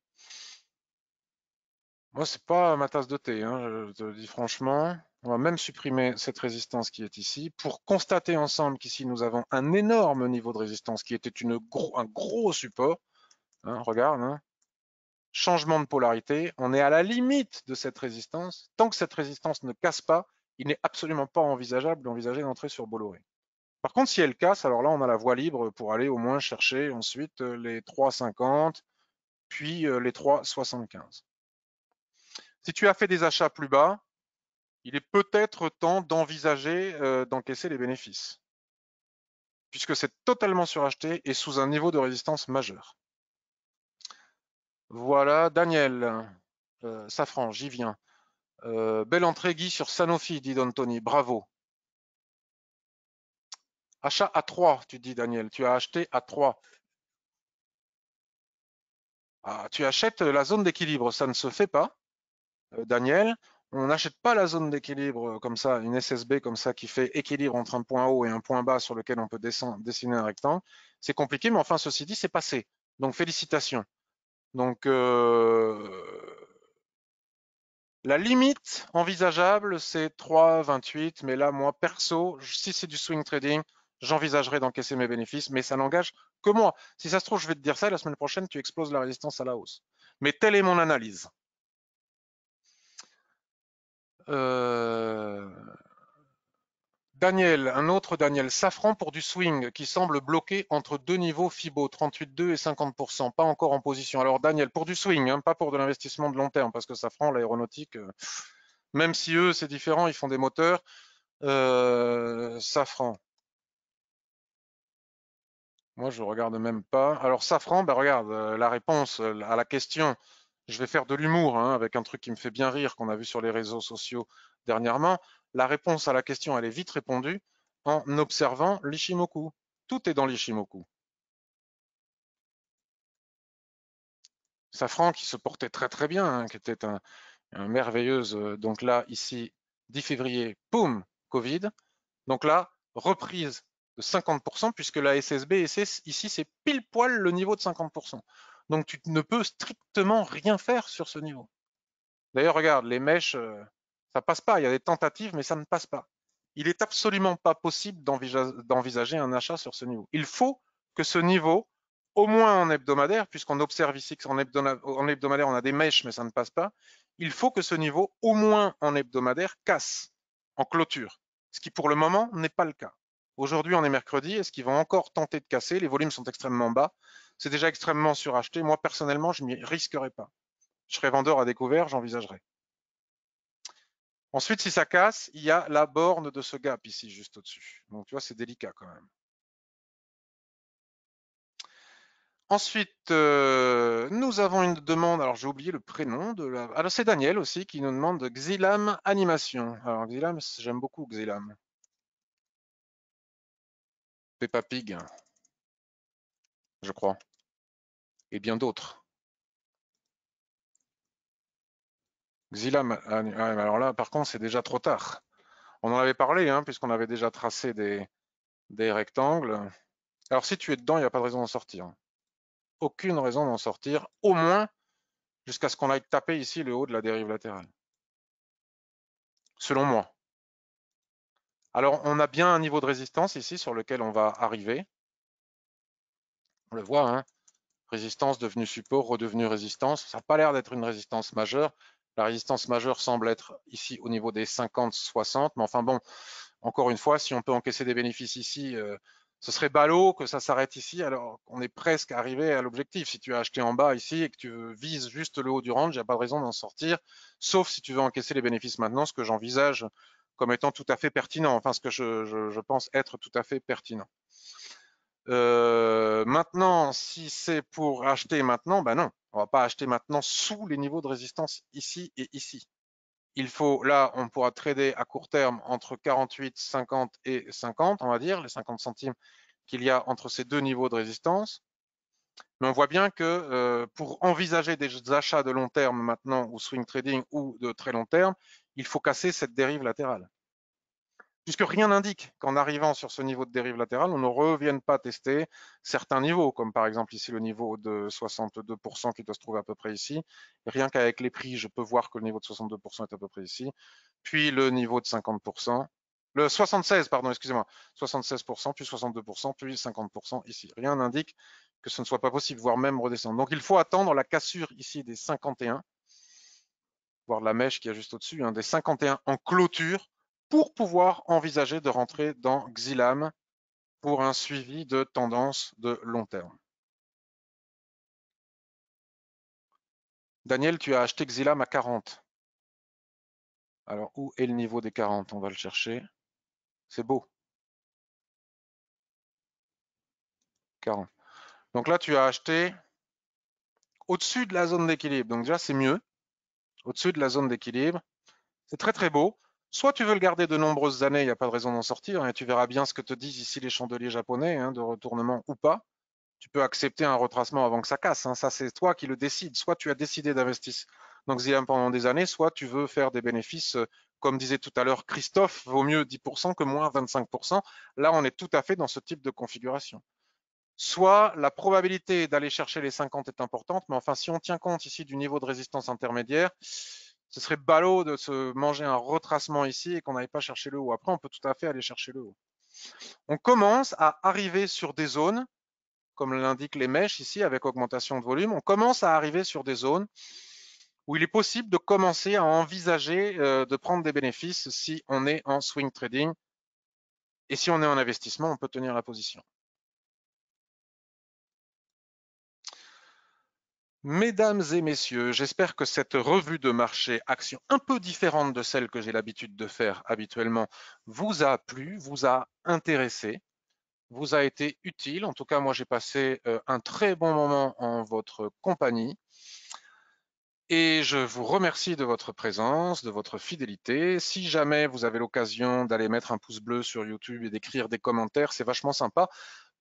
moi, c'est pas ma tasse de thé, hein, je te le dis franchement. On va même supprimer cette résistance qui est ici pour constater ensemble qu'ici nous avons un énorme niveau de résistance qui était un gros support. Hein, regarde, hein. Changement de polarité. On est à la limite de cette résistance. Tant que cette résistance ne casse pas, il n'est absolument pas envisageable d'envisager d'entrer sur Bolloré. Par contre, si elle casse, alors là, on a la voie libre pour aller au moins chercher ensuite les 3,50, puis les 3,75. Si tu as fait des achats plus bas, il est peut-être temps d'envisager d'encaisser les bénéfices, puisque c'est totalement suracheté et sous un niveau de résistance majeur. Voilà, Daniel, Safran, j'y viens. Belle entrée, Guy, sur Sanofi, dit D'Antoni, bravo. Achat à 3, tu dis, Daniel, tu as acheté à 3. Ah, tu achètes la zone d'équilibre, ça ne se fait pas, Daniel. On n'achète pas la zone d'équilibre comme ça, une SSB comme ça qui fait équilibre entre un point haut et un point bas sur lequel on peut dessiner un rectangle. C'est compliqué, mais enfin, ceci dit, c'est passé. Donc, félicitations. Donc, la limite envisageable, c'est 3,28. Mais là, moi, perso, si c'est du swing trading, j'envisagerais d'encaisser mes bénéfices, mais ça n'engage que moi. Si ça se trouve, je vais te dire ça, la semaine prochaine, tu exploses la résistance à la hausse. Mais telle est mon analyse. Euh, Daniel, un autre Daniel, Safran pour du swing qui semble bloqué entre deux niveaux FIBO, 38,2 et 50%, pas encore en position. Alors Daniel, pour du swing, hein, pas pour de l'investissement de long terme, parce que Safran, l'aéronautique, même si eux, c'est différent, ils font des moteurs. Safran, moi je regarde même pas. Alors Safran, ben regarde, la réponse à la question, je vais faire de l'humour hein, avec un truc qui me fait bien rire qu'on a vu sur les réseaux sociaux dernièrement. La réponse à la question, elle est vite répondue en observant l'Ishimoku. Tout est dans l'Ishimoku. Safran qui se portait très très bien, hein, qui était un merveilleuse. Donc là, ici, 10 février, boum, Covid. Donc là, reprise de 50%, puisque la SSB ici, c'est pile poil le niveau de 50%. Donc tu ne peux strictement rien faire sur ce niveau. D'ailleurs, regarde, les mèches, ça passe pas. Il y a des tentatives, mais ça ne passe pas. Il est absolument pas possible d'envisager un achat sur ce niveau. Il faut que ce niveau, au moins en hebdomadaire, puisqu'on observe ici qu'en hebdomadaire, on a des mèches, mais ça ne passe pas, il faut que ce niveau, au moins en hebdomadaire, casse en clôture, ce qui pour le moment n'est pas le cas. Aujourd'hui, on est mercredi. Est-ce qu'ils vont encore tenter de casser? Les volumes sont extrêmement bas. C'est déjà extrêmement suracheté. Moi, personnellement, je m'y risquerais pas. Je serais vendeur à découvert, j'envisagerais. Ensuite, si ça casse, il y a la borne de ce gap ici, juste au-dessus. Donc, tu vois, c'est délicat quand même. Ensuite, nous avons une demande, alors j'ai oublié le prénom de la... Alors c'est Daniel aussi qui nous demande de Xilam Animation. Alors Xilam, j'aime beaucoup Xilam. Peppa Pig, je crois, et bien d'autres. Xilam, alors là par contre c'est déjà trop tard. On en avait parlé, hein, puisqu'on avait déjà tracé des rectangles. Alors si tu es dedans, il n'y a pas de raison d'en sortir. Aucune raison d'en sortir, au moins jusqu'à ce qu'on aille taper ici le haut de la dérive latérale. Selon moi. Alors, on a bien un niveau de résistance ici sur lequel on va arriver. On le voit, hein, résistance devenue support, redevenue résistance. Ça n'a pas l'air d'être une résistance majeure. La résistance majeure semble être ici au niveau des 50-60. Mais enfin bon, encore une fois, si on peut encaisser des bénéfices ici, ce serait ballot que ça s'arrête ici alors qu'on est presque arrivé à l'objectif. Si tu as acheté en bas ici et que tu vises juste le haut du range, il n'y a pas de raison d'en sortir, sauf si tu veux encaisser les bénéfices maintenant, ce que j'envisage comme étant tout à fait pertinent, enfin ce que je pense être tout à fait pertinent. Maintenant, si c'est pour acheter maintenant, ben non, on va pas acheter maintenant sous les niveaux de résistance ici et ici. Il faut, là, on pourra trader à court terme entre 48, 50 et 50, on va dire, les 50 centimes qu'il y a entre ces deux niveaux de résistance. Mais on voit bien que pour envisager des achats de long terme maintenant, ou swing trading, ou de très long terme, il faut casser cette dérive latérale. Puisque rien n'indique qu'en arrivant sur ce niveau de dérive latérale, on ne revienne pas tester certains niveaux, comme par exemple ici le niveau de 62% qui doit se trouver à peu près ici. Rien qu'avec les prix, je peux voir que le niveau de 62% est à peu près ici. Puis le niveau de 50%, le 76, pardon, excusez-moi, 76%, puis 62%, puis 50% ici. Rien n'indique que ce ne soit pas possible, voire même redescendre. Donc il faut attendre la cassure ici des 51, voire la mèche qui est juste au-dessus, hein, des 51 en clôture, pour pouvoir envisager de rentrer dans Xilam pour un suivi de tendance de long terme. Daniel, tu as acheté Xilam à 40. Alors, où est le niveau des 40? On va le chercher. C'est beau. 40. Donc là, tu as acheté au-dessus de la zone d'équilibre. Donc déjà, c'est mieux. Au-dessus de la zone d'équilibre. C'est très, très beau. Soit tu veux le garder de nombreuses années, il n'y a pas de raison d'en sortir, hein, et tu verras bien ce que te disent ici les chandeliers japonais, hein, de retournement ou pas. Tu peux accepter un retracement avant que ça casse. Hein. Ça, c'est toi qui le décides. Soit tu as décidé d'investir dans Xilam pendant des années, soit tu veux faire des bénéfices. Comme disait tout à l'heure Christophe, vaut mieux 10% que moins 25%. Là, on est tout à fait dans ce type de configuration. Soit la probabilité d'aller chercher les 50 est importante, mais enfin, si on tient compte ici du niveau de résistance intermédiaire, ce serait ballot de se manger un retracement ici et qu'on n'aille pas chercher le haut. Après, on peut tout à fait aller chercher le haut. On commence à arriver sur des zones comme l'indiquent les mèches ici, avec augmentation de volume, on commence à arriver sur des zones où il est possible de commencer à envisager de prendre des bénéfices si on est en swing trading. Et si on est en investissement, on peut tenir la position. Mesdames et messieurs, j'espère que cette revue de marché action un peu différente de celle que j'ai l'habitude de faire habituellement vous a plu, vous a intéressé, vous a été utile. En tout cas, moi, j'ai passé un très bon moment en votre compagnie. Et je vous remercie de votre présence, de votre fidélité. Si jamais vous avez l'occasion d'aller mettre un pouce bleu sur YouTube et d'écrire des commentaires, c'est vachement sympa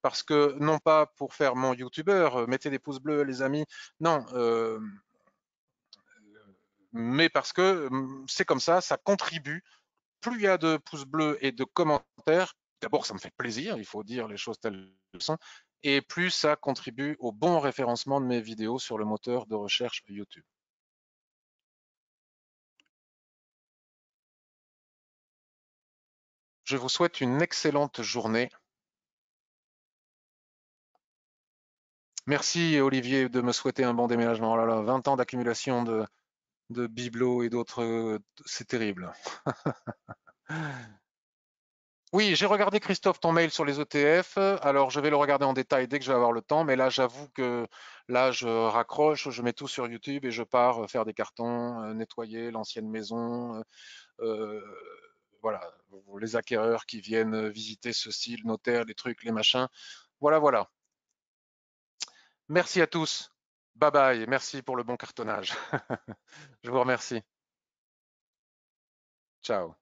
parce que non pas pour faire mon YouTuber, mettez des pouces bleus les amis, non, mais parce que c'est comme ça contribue. Plus il y a de pouces bleus et de commentaires, d'abord ça me fait plaisir, il faut dire les choses telles qu'elles sont, et plus ça contribue au bon référencement de mes vidéos sur le moteur de recherche YouTube. Je vous souhaite une excellente journée. Merci Olivier de me souhaiter un bon déménagement. Oh là là, 20 ans d'accumulation de bibelots et d'autres, c'est terrible. Oui, j'ai regardé Christophe ton mail sur les ETF. Alors je vais le regarder en détail dès que je vais avoir le temps, mais là j'avoue que là je raccroche, je mets tout sur YouTube et je pars faire des cartons, nettoyer l'ancienne maison, voilà, les acquéreurs qui viennent visiter ceci, le notaire, les trucs, les machins. Voilà, voilà. Merci à tous. Bye bye. Merci pour le bon cartonnage. Je vous remercie. Ciao.